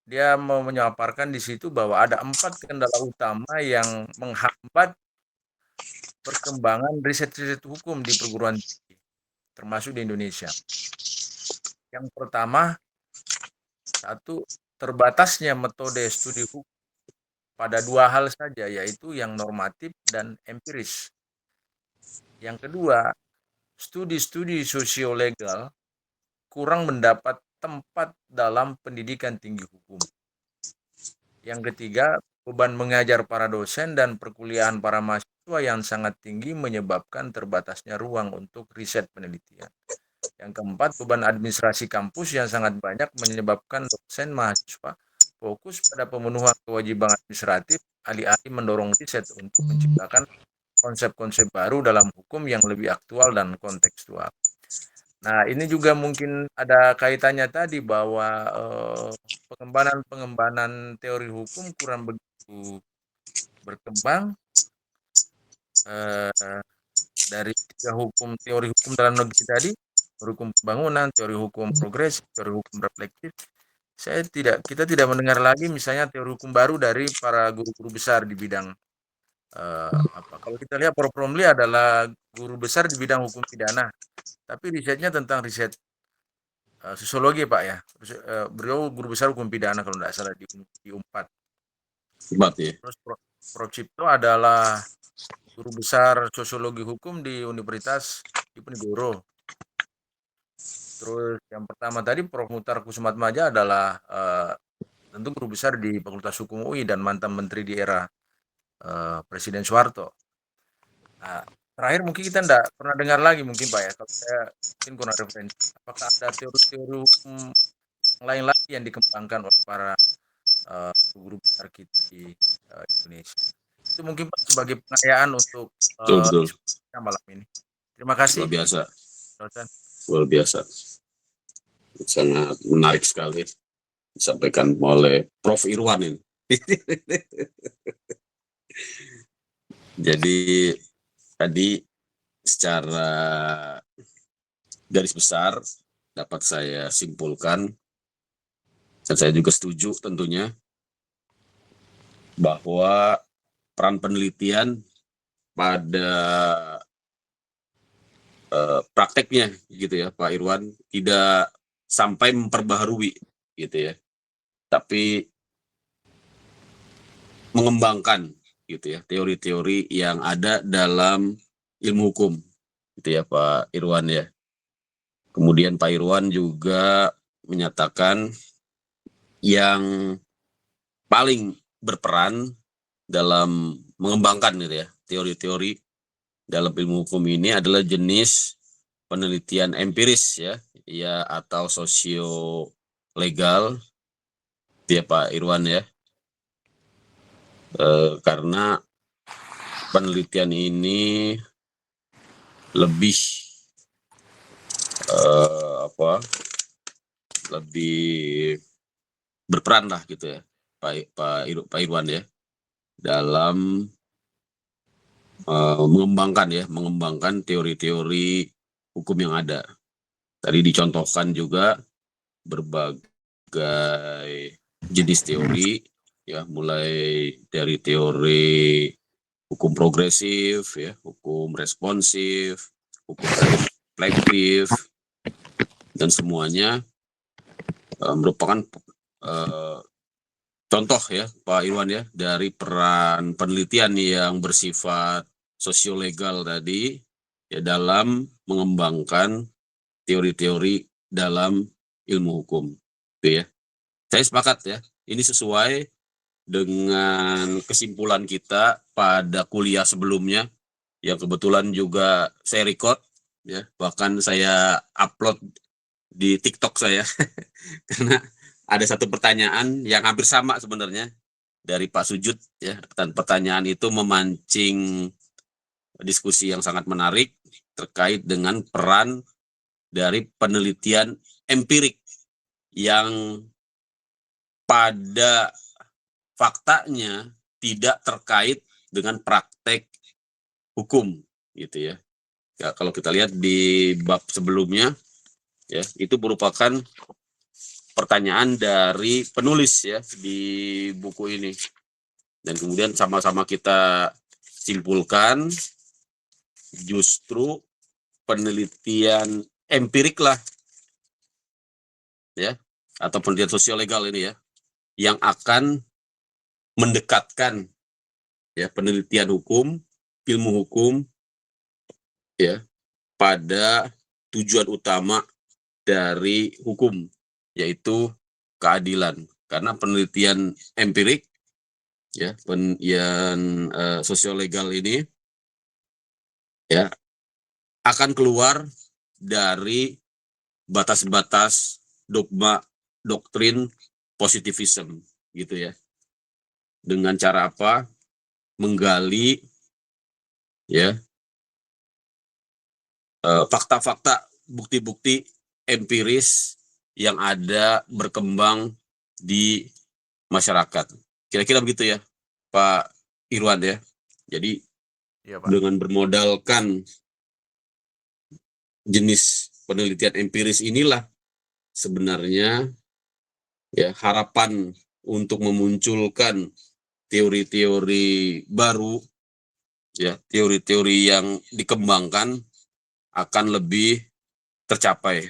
Dia mau menyamarkan di situ bahwa ada 4 kendala utama yang menghambat perkembangan riset-riset hukum di perguruan tinggi, termasuk di Indonesia. Yang pertama, 1, terbatasnya metode studi hukum pada 2 hal saja, yaitu yang normatif dan empiris. Yang kedua, studi-studi sosiolegal kurang mendapat tempat dalam pendidikan tinggi hukum. Yang ketiga, beban mengajar para dosen dan perkuliahan para mahasiswa yang sangat tinggi menyebabkan terbatasnya ruang untuk riset penelitian. Yang keempat, beban administrasi kampus yang sangat banyak menyebabkan dosen mahasiswa fokus pada pemenuhan kewajiban administratif, alih-alih mendorong riset untuk menciptakan konsep-konsep baru dalam hukum yang lebih aktual dan kontekstual. Nah, ini juga mungkin ada kaitannya tadi bahwa pengembangan teori hukum kurang begitu berkembang dari 3 teori hukum dalam negeri tadi, teori hukum pembangunan, teori hukum progresif, teori hukum reflektif. Kita tidak mendengar lagi misalnya teori hukum baru dari para guru-guru besar di bidang kalau kita lihat Prof. Romli adalah guru besar di bidang hukum pidana, tapi risetnya tentang riset sosiologi, Pak ya. Beliau guru besar hukum pidana kalau tidak salah di UNPAD. Ya. Terus Prof. Cipto adalah guru besar sosiologi hukum di Universitas Diponegoro. Terus yang pertama tadi Prof. Muhtar Kusumatmaja adalah tentu guru besar di Fakultas Hukum UI dan mantan menteri di era Presiden Soeharto. Nah, terakhir mungkin kita tidak pernah dengar lagi mungkin Pak ya, kalau saya mungkin kurang referensi. Apakah ada teori-teori hukum lain lagi yang dikembangkan oleh para guru besar kita di Indonesia? Itu mungkin Pak sebagai pengayaan untuk diskusi malam ini. Terima kasih. Luar biasa. Dosen. Luar biasa. Sangat menarik sekali disampaikan oleh Prof. Irwan ini. Jadi tadi secara garis besar dapat saya simpulkan, dan saya juga setuju tentunya, bahwa peran penelitian pada prakteknya gitu ya Pak Irwan tidak sampai memperbaharui gitu ya, tapi mengembangkan gitu ya teori-teori yang ada dalam ilmu hukum gitu ya Pak Irwan ya. Kemudian Pak Irwan juga menyatakan yang paling berperan dalam mengembangkan gitu ya teori-teori dalam ilmu hukum ini adalah jenis penelitian empiris ya atau sosio legal ya Pak Irwan ya. Karena penelitian ini lebih lebih berperan lah gitu ya Pak Irwan ya dalam mengembangkan teori-teori hukum yang ada. Tadi dicontohkan juga berbagai jenis teori ya, mulai dari teori hukum progresif ya, hukum responsif, hukum reflektif, dan semuanya merupakan contoh ya Pak Irwan ya, dari peran penelitian yang bersifat sosiolegal tadi ya dalam mengembangkan teori-teori dalam ilmu hukum. Itu ya. Saya sepakat ya, ini sesuai dengan kesimpulan kita pada kuliah sebelumnya yang kebetulan juga saya record ya, bahkan saya upload di TikTok saya karena ada satu pertanyaan yang hampir sama sebenarnya dari Pak Sujud ya, dan pertanyaan itu memancing diskusi yang sangat menarik terkait dengan peran dari penelitian empirik yang pada faktanya tidak terkait dengan praktek hukum gitu ya. Ya, kalau kita lihat di bab sebelumnya ya, itu merupakan pertanyaan dari penulis ya di buku ini. Dan kemudian sama-sama kita simpulkan justru penelitian empirik lah ya, atau penelitian sosiolegal ini ya, yang akan mendekatkan ya penelitian hukum, ilmu hukum ya pada tujuan utama dari hukum, yaitu keadilan. Karena penelitian empirik ya, penelitian sosiolegal ini ya akan keluar dari batas-batas dogma doktrin positivism gitu ya. Dengan cara apa? Menggali ya fakta-fakta, bukti-bukti empiris yang ada berkembang di masyarakat. Kira-kira begitu ya, Pak Irwan ya. Jadi Iya, Pak. dengan bermodalkan jenis penelitian empiris inilah sebenarnya ya harapan untuk memunculkan teori-teori baru ya, teori-teori yang dikembangkan akan lebih tercapai.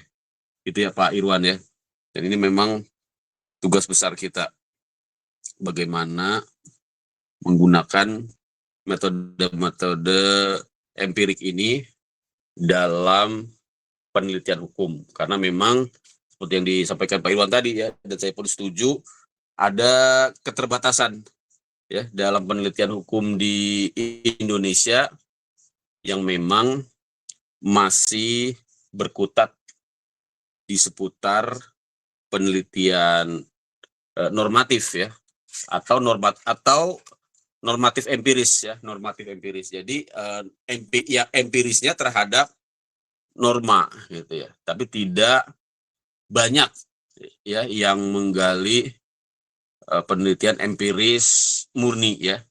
Itu ya Pak Irwan ya. Dan ini memang tugas besar kita. Bagaimana menggunakan metode-metode empirik ini dalam penelitian hukum. Karena memang seperti yang disampaikan Pak Irwan tadi ya, dan saya pun setuju, ada keterbatasan ya dalam penelitian hukum di Indonesia yang memang masih berkutat di seputar penelitian normatif ya, atau normatif empiris ya, normatif empiris. Jadi empirisnya terhadap norma gitu ya, tapi tidak banyak ya yang menggali penelitian empiris murni ya.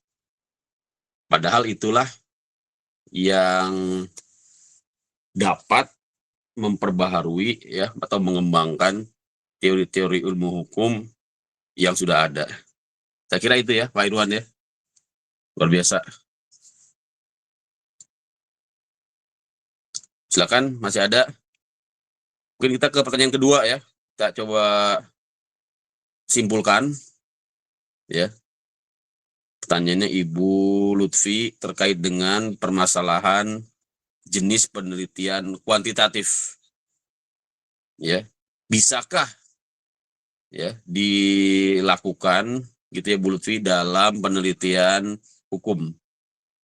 Padahal itulah yang dapat memperbaharui ya atau mengembangkan teori-teori ilmu hukum yang sudah ada. Saya kira itu ya Pak Irwan ya. Luar biasa. Silakan, masih ada. Mungkin kita ke pertanyaan kedua ya. Kita coba simpulkan ya. Pertanyaannya Ibu Lutfi terkait dengan permasalahan jenis penelitian kuantitatif. Ya. Bisakah ya dilakukan gitu ya Bu Lutfi dalam penelitian hukum?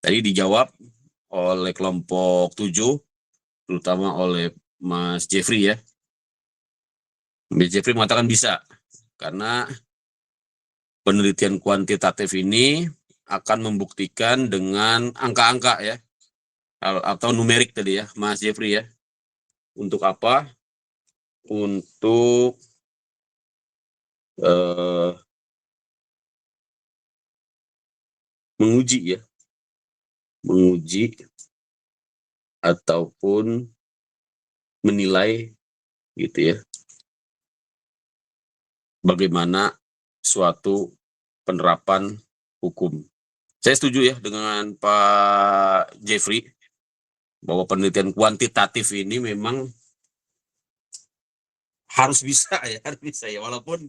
Tadi dijawab oleh kelompok 7, terutama oleh Mas Jeffrey ya. Mas Jeffrey mengatakan bisa, karena penelitian kuantitatif ini akan membuktikan dengan angka-angka ya, atau numerik tadi ya, Mas Jeffrey ya. Untuk apa? Untuk menguji ya, menguji ataupun menilai gitu ya, bagaimana suatu penerapan hukum. Saya setuju ya dengan Pak Jeffrey bahwa penelitian kuantitatif ini memang harus bisa ya, walaupun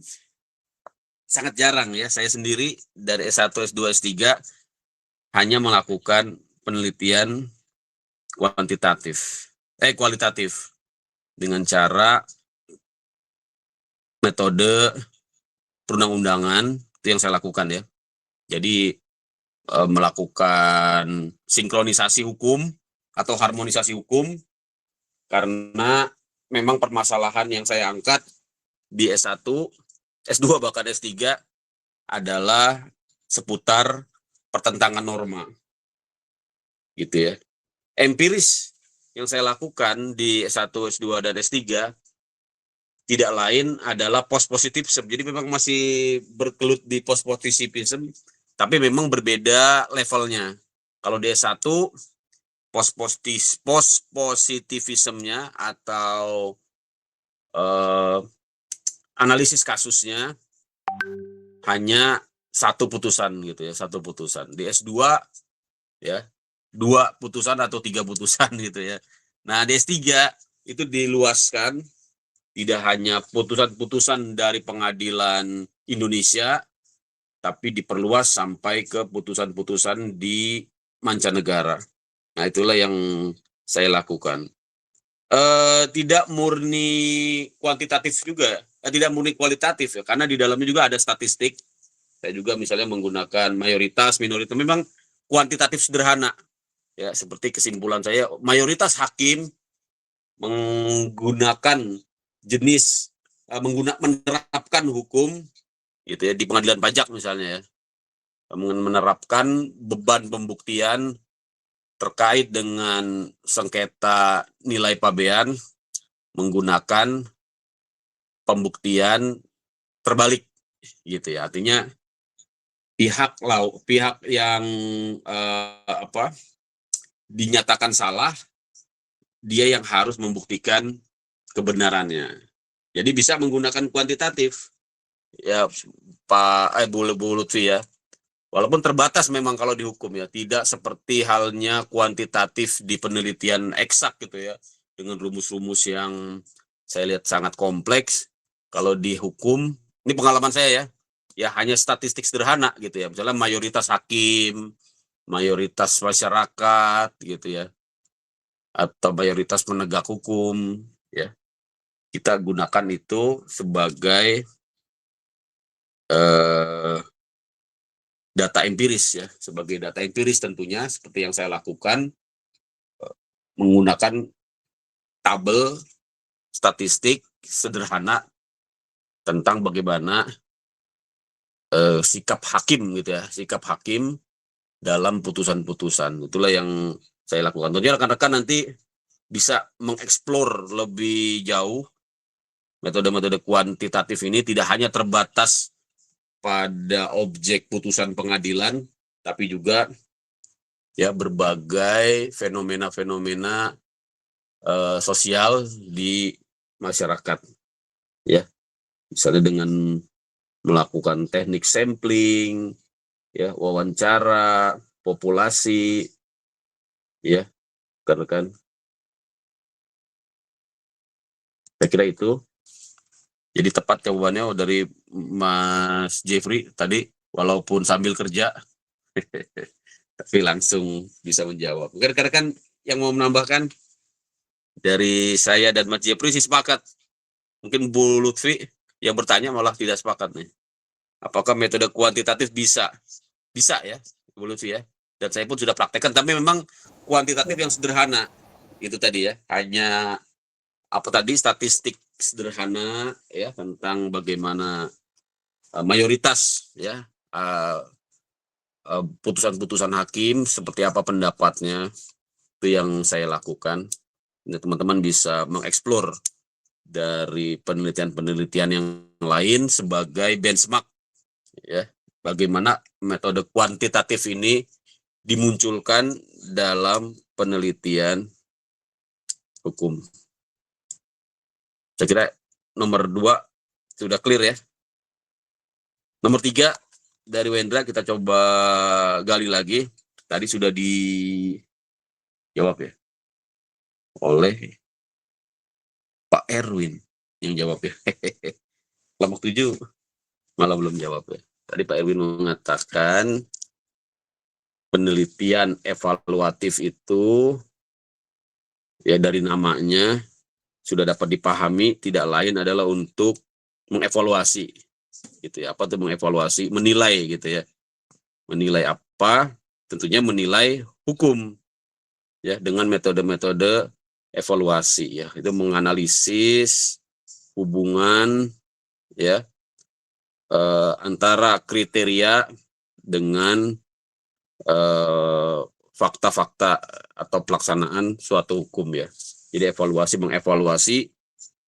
sangat jarang ya, saya sendiri dari S1, S2, S3 hanya melakukan penelitian kualitatif dengan cara metode perundang-undangan, itu yang saya lakukan ya. Jadi melakukan sinkronisasi hukum atau harmonisasi hukum, karena memang permasalahan yang saya angkat di S1, S2 bahkan S3 adalah seputar pertentangan norma. Gitu ya. Empiris yang saya lakukan di S1, S2 dan S3 tidak lain adalah post-positivism. Jadi memang masih berkelut di post-positivism, tapi memang berbeda levelnya. Kalau di S1 post-positivismnya atau analisis kasusnya hanya satu putusan gitu ya, satu putusan. Di S2 ya 2 putusan atau 3 putusan gitu ya. Nah, di S3 itu diluaskan, tidak hanya putusan-putusan dari pengadilan Indonesia, tapi diperluas sampai ke putusan-putusan di mancanegara. Nah, itulah yang saya lakukan. Tidak murni kuantitatif juga, tidak murni kualitatif ya, karena di dalamnya juga ada statistik. Saya juga misalnya menggunakan mayoritas, minoritas, memang kuantitatif sederhana. Ya, seperti kesimpulan saya, mayoritas hakim menggunakan menerapkan hukum gitu ya, di pengadilan pajak misalnya ya, menerapkan beban pembuktian terkait dengan sengketa nilai pabean menggunakan pembuktian terbalik gitu ya. Artinya pihak yang dinyatakan salah, dia yang harus membuktikan kebenarannya. Jadi bisa menggunakan kuantitatif ya, Pak Bu Lutfi ya. Walaupun terbatas memang kalau dihukum ya, tidak seperti halnya kuantitatif di penelitian eksak gitu ya, dengan rumus-rumus yang saya lihat sangat kompleks. Kalau dihukum, ini pengalaman saya ya hanya statistik sederhana gitu ya, misalnya mayoritas hakim, mayoritas masyarakat gitu ya, atau mayoritas penegak hukum ya. Kita gunakan itu sebagai data empiris ya, sebagai data empiris tentunya seperti yang saya lakukan, menggunakan tabel statistik sederhana tentang bagaimana sikap hakim gitu ya, sikap hakim dalam putusan-putusan. Itulah yang saya lakukan. Tentunya rekan-rekan nanti bisa mengeksplor lebih jauh metode-metode kuantitatif ini, tidak hanya terbatas pada objek putusan pengadilan, tapi juga ya berbagai fenomena-fenomena sosial di masyarakat ya, misalnya dengan melakukan teknik sampling ya, wawancara populasi ya, kan saya kira itu. Jadi tepat jawabannya dari Mas Jeffrey tadi, walaupun sambil kerja, tapi langsung bisa menjawab. Mungkin rekan-rekan yang mau menambahkan, dari saya dan Mas Jeffrey sih sepakat. Mungkin Bu Lutfi yang bertanya malah tidak sepakat nih. Apakah metode kuantitatif bisa? Bisa ya, Bu Lutfi ya. Dan saya pun sudah praktekkan, tapi memang kuantitatif yang sederhana. Itu tadi ya, hanya statistik sederhana ya tentang bagaimana mayoritas ya putusan-putusan hakim seperti apa pendapatnya, itu yang saya lakukan. Teman-teman bisa mengeksplor dari penelitian-penelitian yang lain sebagai benchmark ya, bagaimana metode kuantitatif ini dimunculkan dalam penelitian hukum. Saya kira nomor 2 sudah clear ya. Nomor 3 dari Wendra kita coba gali lagi. Tadi sudah dijawab ya oleh Pak Erwin yang jawab ya. Kelompok 7 Malah belum jawab ya. Tadi Pak Erwin mengatakan penelitian evaluatif itu ya dari namanya sudah dapat dipahami tidak lain adalah untuk mengevaluasi gitu ya. Apa tuh mengevaluasi? Menilai gitu ya. Menilai apa? Tentunya menilai hukum ya dengan metode-metode evaluasi ya. Itu menganalisis hubungan ya antara kriteria dengan fakta-fakta atau pelaksanaan suatu hukum ya. Jadi mengevaluasi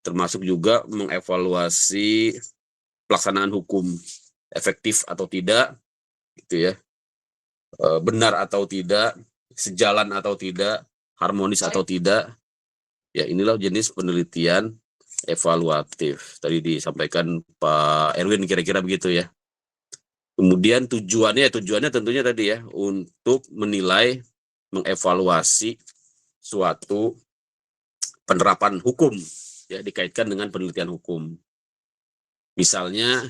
termasuk juga mengevaluasi pelaksanaan hukum efektif atau tidak gitu ya. Benar atau tidak, sejalan atau tidak, harmonis atau tidak. Ya, inilah jenis penelitian evaluatif. Tadi disampaikan Pak Erwin kira-kira begitu ya. Kemudian tujuannya tentunya tadi ya untuk menilai, mengevaluasi suatu penerapan hukum ya dikaitkan dengan penelitian hukum. Misalnya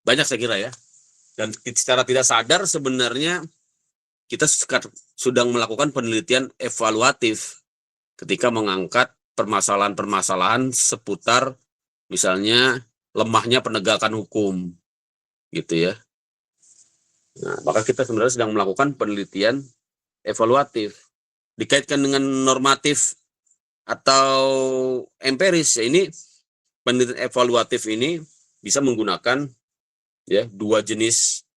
banyak saya kira ya. Dan secara tidak sadar sebenarnya kita sedang melakukan penelitian evaluatif ketika mengangkat permasalahan-permasalahan seputar misalnya lemahnya penegakan hukum gitu ya. Nah, maka kita sebenarnya sedang melakukan penelitian evaluatif dikaitkan dengan normatif atau empiris ya. Ini penelitian evaluatif ini bisa menggunakan ya dua jenis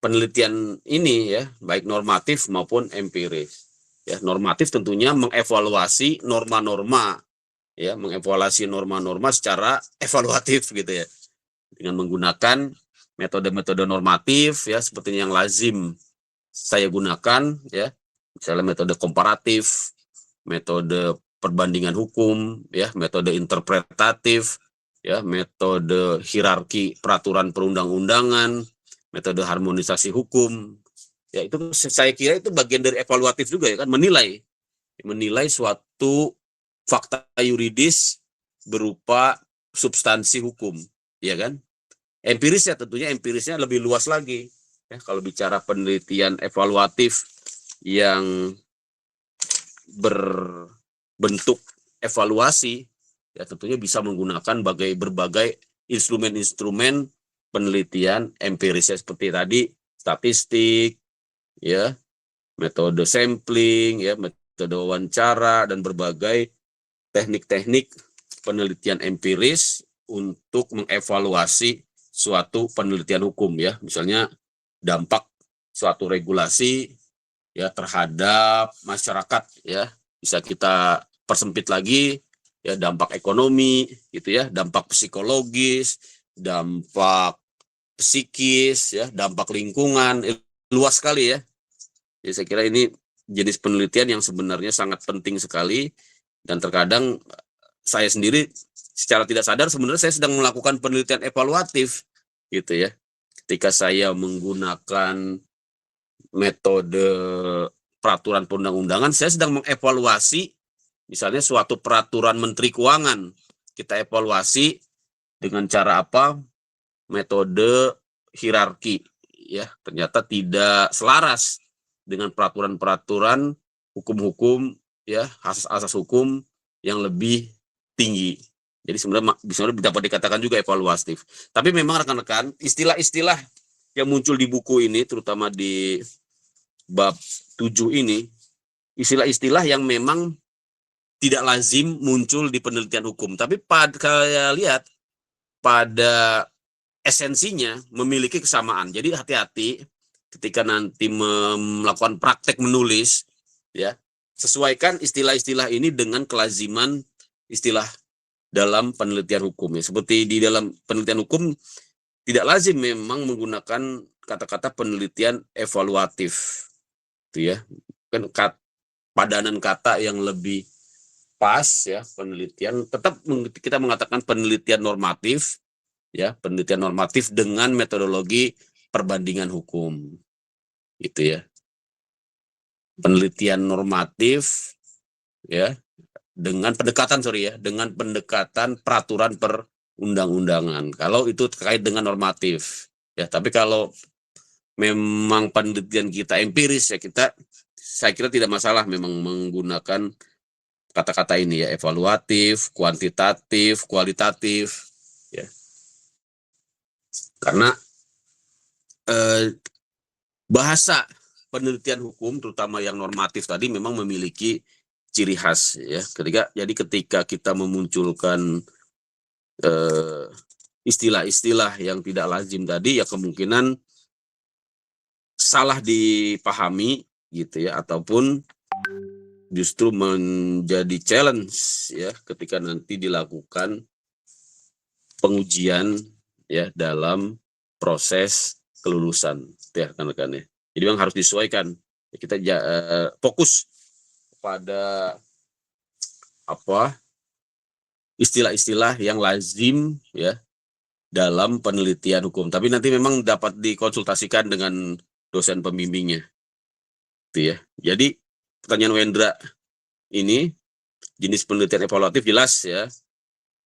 penelitian ini ya, baik normatif maupun empiris. Ya, normatif tentunya mengevaluasi norma-norma ya, mengevaluasi norma-norma secara evaluatif gitu ya. Dengan menggunakan metode-metode normatif ya seperti yang lazim saya gunakan ya. Misalnya metode komparatif, metode perbandingan hukum ya, metode interpretatif ya, metode hierarki peraturan perundang-undangan, metode harmonisasi hukum. Ya, itu saya kira itu bagian dari evaluatif juga ya kan, menilai suatu fakta yuridis berupa substansi hukum, ya kan? Empiris ya tentunya empirisnya lebih luas lagi. Ya, kalau bicara penelitian evaluatif yang berbentuk evaluasi, ya tentunya bisa menggunakan berbagai instrumen-instrumen penelitian empirisnya seperti tadi statistik, ya, metode sampling, ya, metode wawancara dan berbagai teknik-teknik penelitian empiris untuk mengevaluasi suatu penelitian hukum ya, misalnya dampak suatu regulasi ya terhadap masyarakat ya, bisa kita persempit lagi ya, dampak ekonomi gitu ya, dampak psikologis, dampak psikis ya, dampak lingkungan, luas sekali ya. Jadi saya kira ini jenis penelitian yang sebenarnya sangat penting sekali, dan terkadang saya sendiri secara tidak sadar sebenarnya saya sedang melakukan penelitian evaluatif gitu ya. Ketika saya menggunakan metode peraturan perundang-undangan, saya sedang mengevaluasi misalnya suatu peraturan Menteri Keuangan. Kita evaluasi dengan cara apa? Metode hierarki ya, ternyata tidak selaras dengan peraturan-peraturan hukum-hukum ya, asas-asas hukum yang lebih tinggi. Jadi sebenarnya dapat dikatakan juga evaluatif. Tapi memang rekan-rekan, istilah-istilah yang muncul di buku ini, terutama di bab 7 ini, istilah-istilah yang memang tidak lazim muncul di penelitian hukum. Tapi saya lihat pada esensinya memiliki kesamaan. Jadi hati-hati ketika nanti melakukan praktek menulis, ya, sesuaikan istilah-istilah ini dengan kelaziman istilah dalam penelitian hukum. Ya. Seperti di dalam penelitian hukum tidak lazim memang menggunakan kata-kata penelitian evaluatif, itu ya, kan padanan kata yang lebih pas ya, penelitian tetap kita mengatakan penelitian normatif ya, penelitian normatif dengan metodologi perbandingan hukum, gitu ya. Penelitian normatif ya dengan pendekatan dengan pendekatan peraturan undang-undangan. Kalau itu terkait dengan normatif, ya. Tapi kalau memang penelitian kita empiris, ya saya kira tidak masalah memang menggunakan kata-kata ini, ya, evaluatif, kuantitatif, kualitatif, ya. Karena bahasa penelitian hukum, terutama yang normatif tadi, memang memiliki ciri khas, ya. Ketika kita memunculkan istilah-istilah yang tidak lazim tadi, ya kemungkinan salah dipahami gitu ya, ataupun justru menjadi challenge ya ketika nanti dilakukan pengujian ya dalam proses kelulusan ya rekan-rekan ya. Jadi memang harus disesuaikan. Kita fokus pada istilah-istilah yang lazim ya dalam penelitian hukum. Tapi nanti memang dapat dikonsultasikan dengan dosen pembimbingnya. Gitu ya. Jadi pertanyaan Wendra ini jenis penelitian evaluatif jelas ya,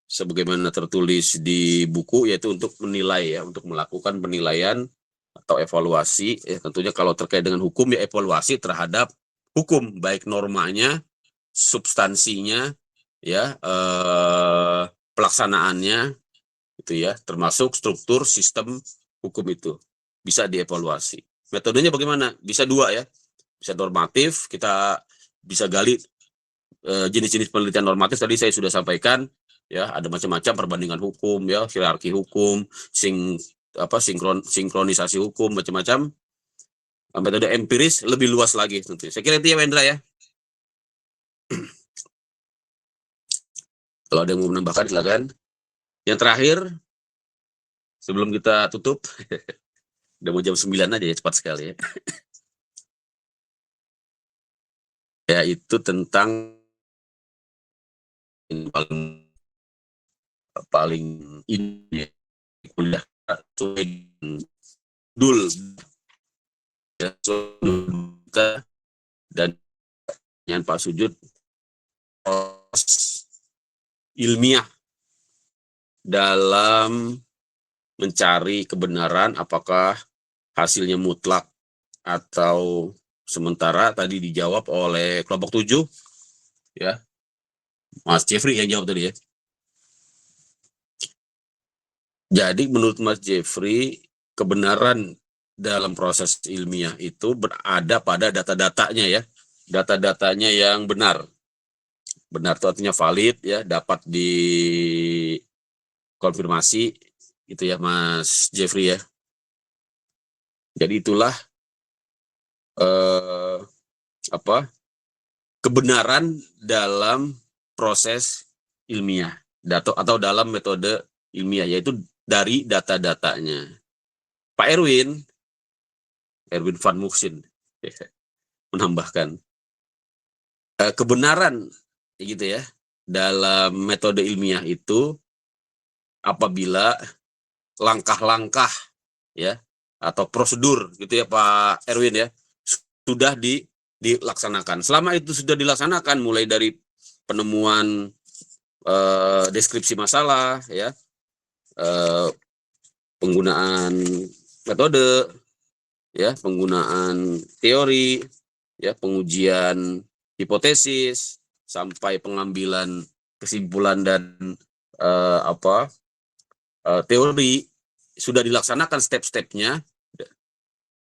sebagaimana tertulis di buku, yaitu untuk menilai ya, untuk melakukan penilaian atau evaluasi ya, tentunya kalau terkait dengan hukum ya evaluasi terhadap hukum, baik normanya, substansinya ya, pelaksanaannya itu ya, termasuk struktur sistem hukum itu bisa dievaluasi. Metodenya bagaimana? Bisa dua ya, bisa normatif, kita bisa gali jenis-jenis penelitian normatif tadi saya sudah sampaikan ya, ada macam-macam perbandingan hukum ya, hierarki hukum, sinkronisasi hukum, macam-macam. Metode empiris lebih luas lagi tentu. Saya kira itu ya Wendra ya. Kalau ada yang mau menambahkan silakan. Yang terakhir sebelum kita tutup, udah mau jam 9 aja ya, cepat sekali ya. Yaitu tentang paling ini kuliah dul ya, dan yang Pak Sujud ilmiah dalam mencari kebenaran, apakah hasilnya mutlak atau sementara. Tadi dijawab oleh kelompok 7 ya, Mas Jeffrey yang jawab tadi ya. Jadi menurut Mas Jeffrey, kebenaran dalam proses ilmiah itu berada pada data-datanya ya, data-datanya yang benar. Benar itu artinya valid ya, dapat dikonfirmasi itu ya Mas Jeffrey ya. Jadi itulah kebenaran dalam proses ilmiah atau dalam metode ilmiah, yaitu dari data-datanya. Pak Erwin Van Muhsin menambahkan kebenaran gitu ya dalam metode ilmiah itu apabila langkah-langkah ya atau prosedur gitu ya Pak Erwin ya sudah dilaksanakan. Selama itu sudah dilaksanakan, mulai dari penemuan deskripsi masalah ya, penggunaan metode ya, penggunaan teori ya, pengujian hipotesis sampai pengambilan kesimpulan dan teori sudah dilaksanakan step-stepnya,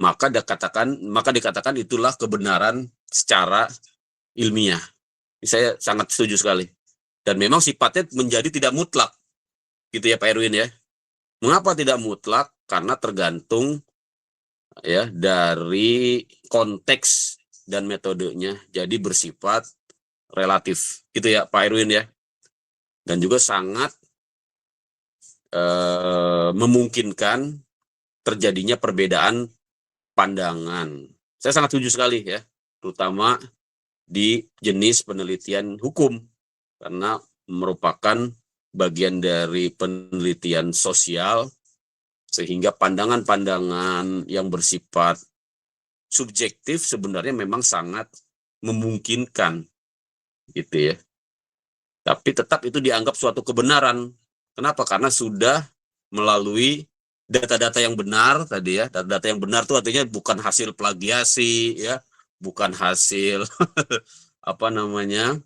maka dikatakan itulah kebenaran secara ilmiah. Ini saya sangat setuju sekali. Dan memang sifatnya menjadi tidak mutlak gitu ya Pak Erwin ya. Mengapa tidak mutlak? Karena tergantung ya dari konteks dan metodenya, jadi bersifat relatif gitu ya Pak Erwin ya. Dan juga sangat memungkinkan terjadinya perbedaan pandangan. Saya sangat setuju sekali ya, terutama di jenis penelitian hukum, karena merupakan bagian dari penelitian sosial, sehingga pandangan-pandangan yang bersifat subjektif sebenarnya memang sangat memungkinkan gitu ya. Tapi tetap itu dianggap suatu kebenaran Kenapa? Karena sudah melalui data-data yang benar tadi ya. Data-data yang benar itu artinya bukan hasil plagiasi ya, bukan hasil apa namanya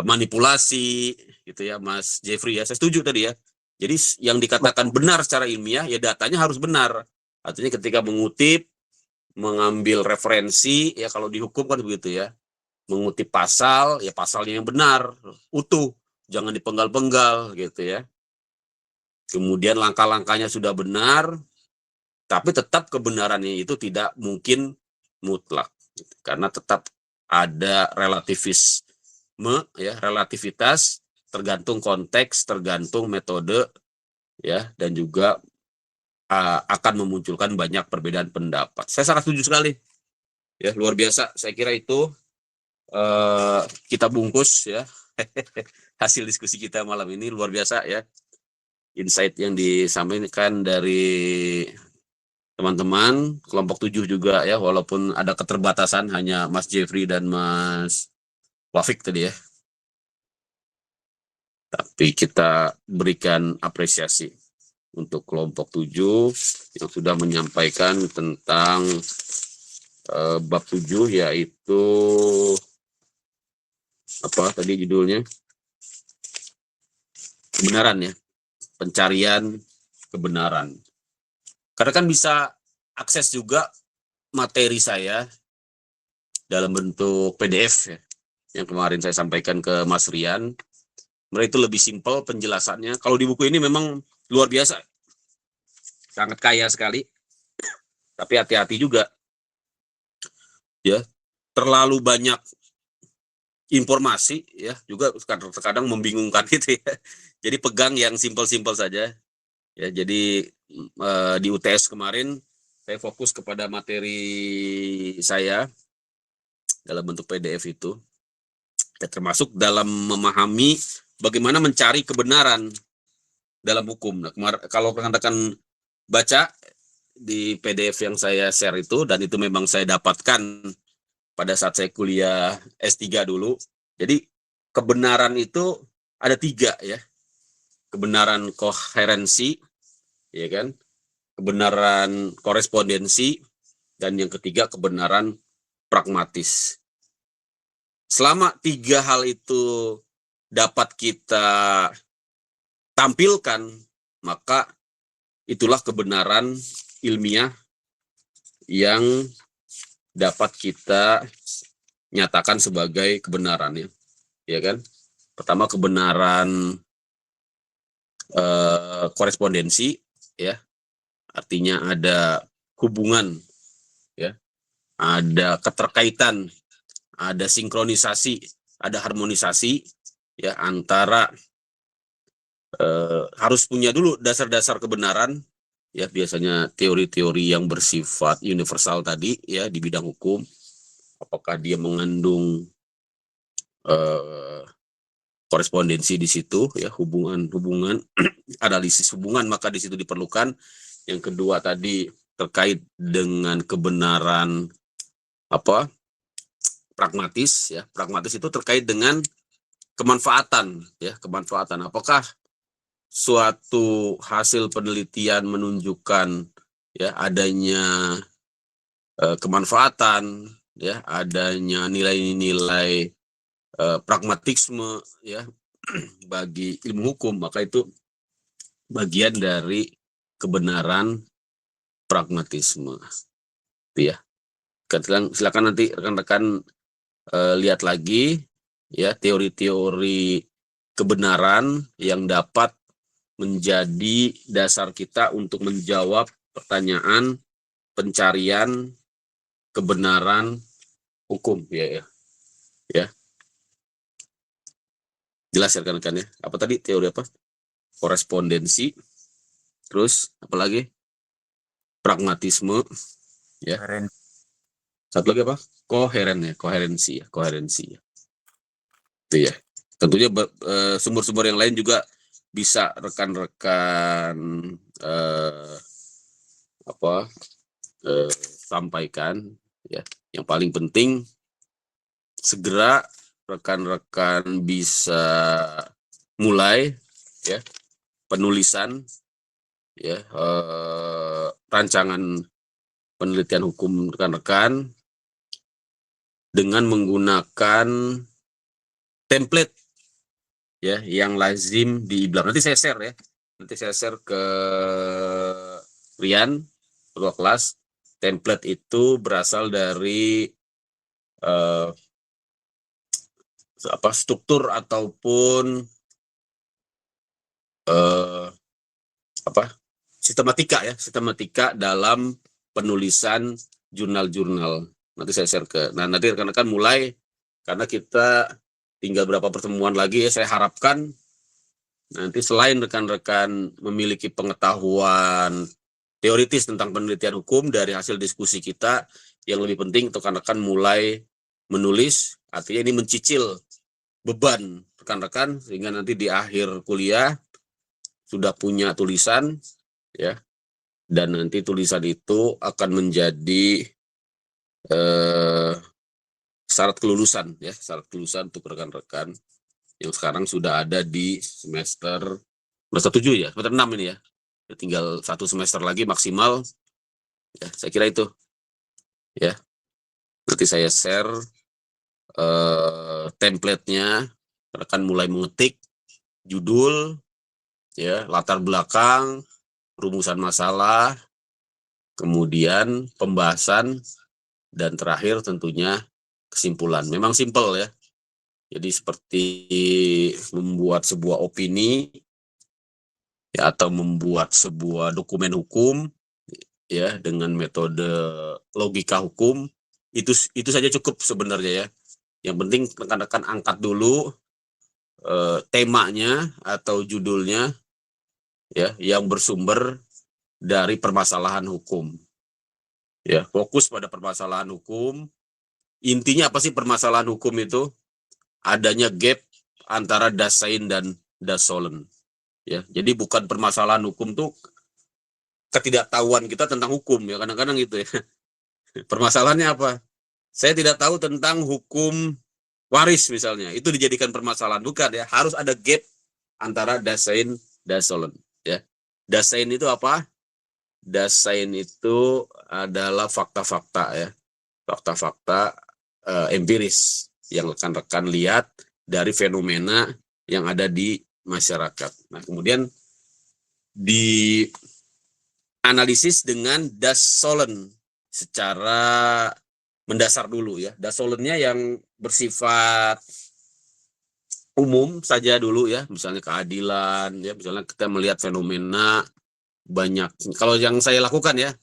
manipulasi gitu ya, Mas Jeffrey ya. Saya setuju tadi ya. Jadi yang dikatakan benar secara ilmiah ya datanya harus benar. Artinya ketika mengutip, mengambil referensi ya, kalau dihukum kan begitu ya. Mengutip pasal ya pasalnya yang benar, utuh, jangan dipenggal-penggal gitu ya. Kemudian langkah-langkahnya sudah benar, tapi tetap kebenarannya itu tidak mungkin mutlak, karena tetap ada relativitas, tergantung konteks, tergantung metode, ya, dan juga akan memunculkan banyak perbedaan pendapat. Saya sangat setuju sekali, ya, luar biasa. Saya kira itu kita bungkus ya hasil diskusi kita malam ini, luar biasa ya. Insight yang disampaikan dari teman-teman kelompok 7 juga ya, walaupun ada keterbatasan hanya Mas Jeffrey dan Mas Wafik tadi ya. Tapi kita berikan apresiasi untuk kelompok 7 yang sudah menyampaikan tentang bab 7, yaitu apa tadi judulnya? Kebenaran ya. Pencarian kebenaran. Karena kan bisa akses juga materi saya dalam bentuk PDF ya, yang kemarin saya sampaikan ke Mas Rian. Mereka itu lebih simpel penjelasannya. Kalau di buku ini memang luar biasa, sangat kaya sekali. Tapi hati-hati juga, ya, terlalu banyak informasi ya, juga terkadang membingungkan gitu ya. Jadi pegang yang simpel-simpel saja. Ya, jadi di UTS kemarin saya fokus kepada materi saya dalam bentuk PDF itu, ya, termasuk dalam memahami bagaimana mencari kebenaran dalam hukum. Nah, kalau rekan-rekan baca di PDF yang saya share itu, dan itu memang saya dapatkan pada saat saya kuliah S3 dulu. Jadi kebenaran itu ada 3 ya. Kebenaran koherensi, ya kan? Kebenaran korespondensi, dan yang ketiga kebenaran pragmatis. Selama 3 hal itu dapat kita tampilkan, maka itulah kebenaran ilmiah yang dapat kita nyatakan sebagai kebenaran ya kan? Pertama kebenaran korespondensi ya, artinya ada hubungan ya, ada keterkaitan, ada sinkronisasi, ada harmonisasi ya antara harus punya dulu dasar-dasar kebenaran ya, biasanya teori-teori yang bersifat universal tadi ya di bidang hukum, apakah dia mengandung korespondensi di situ ya, hubungan analisis hubungan, maka di situ diperlukan. Yang kedua tadi terkait dengan kebenaran pragmatis ya. Pragmatis itu terkait dengan kemanfaatan ya, kemanfaatan. Apakah suatu hasil penelitian menunjukkan ya adanya kemanfaatan ya, adanya nilai-nilai pragmatisme ya bagi ilmu hukum, maka itu bagian dari kebenaran pragmatisme ya. Silakan nanti rekan-rekan lihat lagi ya teori-teori kebenaran yang dapat menjadi dasar kita untuk menjawab pertanyaan pencarian kebenaran hukum ya. Jelas ya rekan-rekan ya. Apa tadi teori apa? Korespondensi. Terus apa lagi? Pragmatisme ya. Satu lagi apa? Koherensi ya. Itu ya. Tentunya sumber-sumber yang lain juga bisa rekan-rekan sampaikan ya. Yang paling penting segera rekan-rekan bisa mulai ya penulisan ya rancangan penelitian hukum rekan-rekan dengan menggunakan template ya yang lazim di IBLAM. Nanti saya share ya. Nanti saya share ke Rian ketua kelas. Template itu berasal dari struktur ataupun sistematika dalam penulisan jurnal-jurnal. Nanti saya share nanti rekan-rekan mulai, karena kita tinggal berapa pertemuan lagi ya, saya harapkan nanti selain rekan-rekan memiliki pengetahuan teoritis tentang penelitian hukum dari hasil diskusi kita, yang lebih penting rekan-rekan mulai menulis, artinya ini mencicil beban rekan-rekan sehingga nanti di akhir kuliah sudah punya tulisan ya, dan nanti tulisan itu akan menjadi syarat kelulusan ya, syarat kelulusan untuk rekan-rekan yang sekarang sudah ada di semester 7 ya, semester 6 ini ya. Tinggal 1 semester lagi maksimal ya, saya kira itu ya. Nanti saya share template-nya, rekan mulai mengetik judul ya, latar belakang, rumusan masalah, kemudian pembahasan, dan terakhir tentunya kesimpulan. Memang simpel ya. Jadi seperti membuat sebuah opini ya, atau membuat sebuah dokumen hukum ya dengan metode logika hukum, itu saja cukup sebenarnya ya. Yang penting rekan-rekan angkat dulu temanya atau judulnya ya, yang bersumber dari permasalahan hukum. Ya, fokus pada permasalahan hukum. Intinya apa sih permasalahan hukum itu? Adanya gap antara das sein dan das sollen. Ya, jadi bukan permasalahan hukum tuh ketidaktahuan kita tentang hukum ya, kadang-kadang gitu ya. Permasalahannya apa? Saya tidak tahu tentang hukum waris misalnya. Itu dijadikan permasalahan, bukan ya. Harus ada gap antara das sein dan das sollen ya. Das sein itu apa? Das sein itu adalah fakta-fakta ya. Fakta-fakta empiris yang rekan-rekan lihat dari fenomena yang ada di masyarakat. Nah, kemudian dianalisis dengan das sollen secara mendasar dulu ya. Das sollennya yang bersifat umum saja dulu ya, misalnya keadilan ya, misalnya kita melihat fenomena banyak. Kalau yang saya lakukan ya,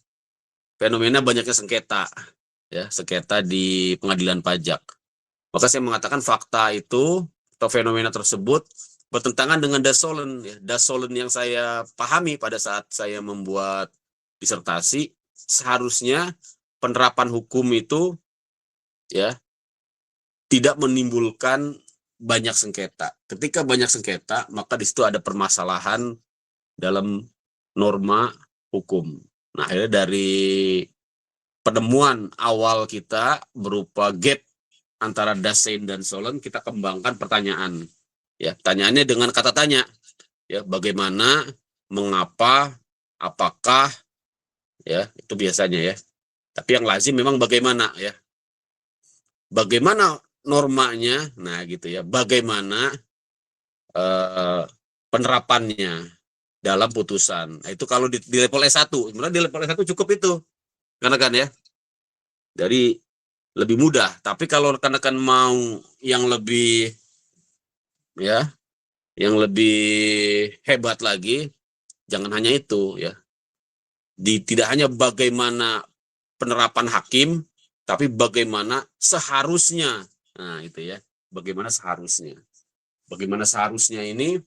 fenomena banyaknya sengketa ya, sengketa di pengadilan pajak. Maka saya mengatakan fakta itu atau fenomena tersebut bertentangan dengan das sollen ya. Das sollen yang saya pahami pada saat saya membuat disertasi, seharusnya penerapan hukum itu ya tidak menimbulkan banyak sengketa. Ketika banyak sengketa, maka di situ ada permasalahan dalam norma hukum. Nah, akhirnya dari penemuan awal kita berupa gap antara das sein dan sollen, kita kembangkan pertanyaan. Ya, pertanyaannya dengan kata tanya. Ya, bagaimana, mengapa, apakah, ya, itu biasanya ya. Tapi yang lazim memang bagaimana ya. Bagaimana normanya, nah gitu ya. Bagaimana penerapannya dalam putusan. Nah, itu kalau di level S1, sebenarnya di level S1 cukup itu. Karena kan ya. Dari lebih mudah, tapi kalau rekan-rekan mau yang lebih ya, yang lebih hebat lagi, jangan hanya itu ya. Tidak hanya bagaimana penerapan hakim, tapi bagaimana seharusnya. Nah, itu ya. Bagaimana seharusnya. Bagaimana seharusnya ini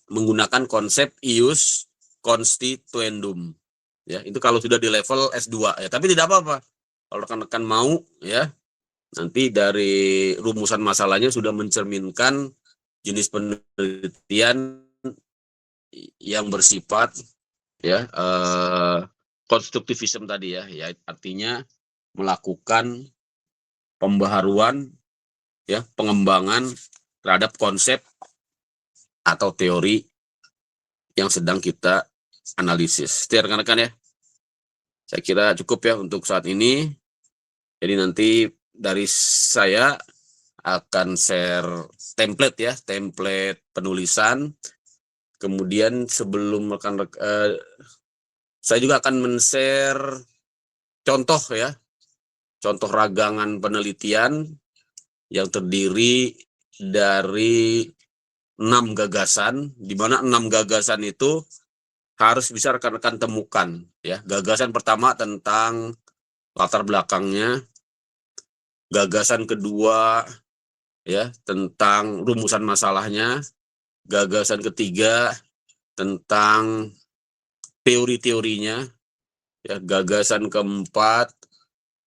menggunakan konsep ius constituendum. Ya, itu kalau sudah di level S2 ya, tapi tidak apa-apa. Kalau rekan-rekan mau ya, nanti dari rumusan masalahnya sudah mencerminkan jenis penelitian yang bersifat ya konstruktivisme tadi ya, artinya melakukan pembaharuan ya, pengembangan terhadap konsep atau teori yang sedang kita analisis. Itu ya rekan-rekan ya. Saya kira cukup ya untuk saat ini. Jadi nanti dari saya akan share template ya, template penulisan. Kemudian sebelum saya juga akan men-share contoh ya, contoh ragangan penelitian yang terdiri dari 6 gagasan, di mana 6 gagasan itu harus bisa rekan-rekan temukan ya. Gagasan pertama tentang latar belakangnya, gagasan kedua ya tentang rumusan masalahnya, gagasan ketiga tentang teori-teorinya, ya, gagasan keempat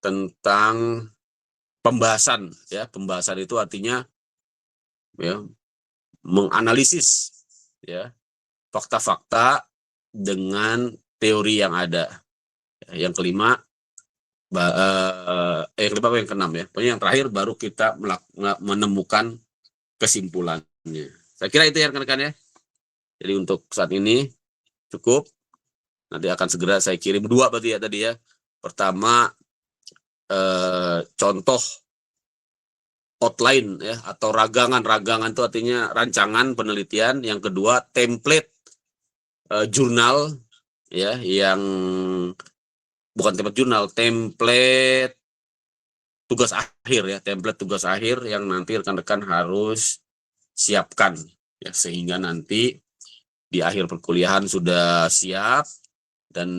tentang pembahasan ya. Pembahasan itu artinya ya menganalisis ya fakta-fakta dengan teori yang ada. Yang kelima yang keenam ya. Pokoknya yang terakhir baru kita menemukan kesimpulannya. Saya kira itu ya rekan-rekan ya. Jadi untuk saat ini cukup. Nanti akan segera saya kirim 2 berarti ya tadi ya. Pertama contoh outline ya atau ragangan itu artinya rancangan penelitian. Yang kedua template jurnal ya, yang bukan template jurnal, template tugas akhir ya, template tugas akhir yang nanti rekan-rekan harus siapkan ya, sehingga nanti di akhir perkuliahan sudah siap dan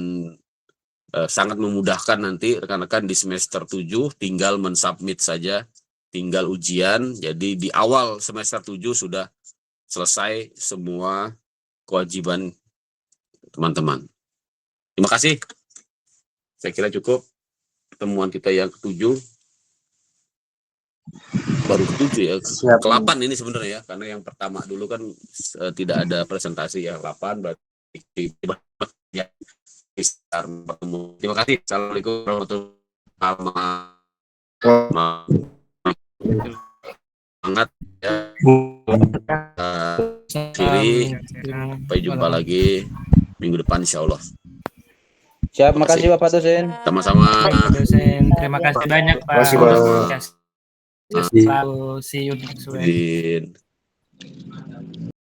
sangat memudahkan nanti rekan-rekan di semester 7 tinggal mensubmit saja, tinggal ujian. Jadi di awal semester 7 sudah selesai semua kewajiban teman-teman. Terima kasih. Saya kira cukup pertemuan kita yang ke-7. Baru ke-7 ya. Ke-8 ini sebenarnya ya, karena yang pertama dulu kan tidak ada presentasi ya. 8 berarti ya. Terima kasih. Assalamualaikum warahmatullahi wabarakatuh. Semangat ya. Sampai jumpa lagi minggu depan insya Allah. Siap, makasih Bapak dosen. Sama-sama. Dosen, terima kasih banyak Pak. Terima kasih, Pak. Selalu see you next week.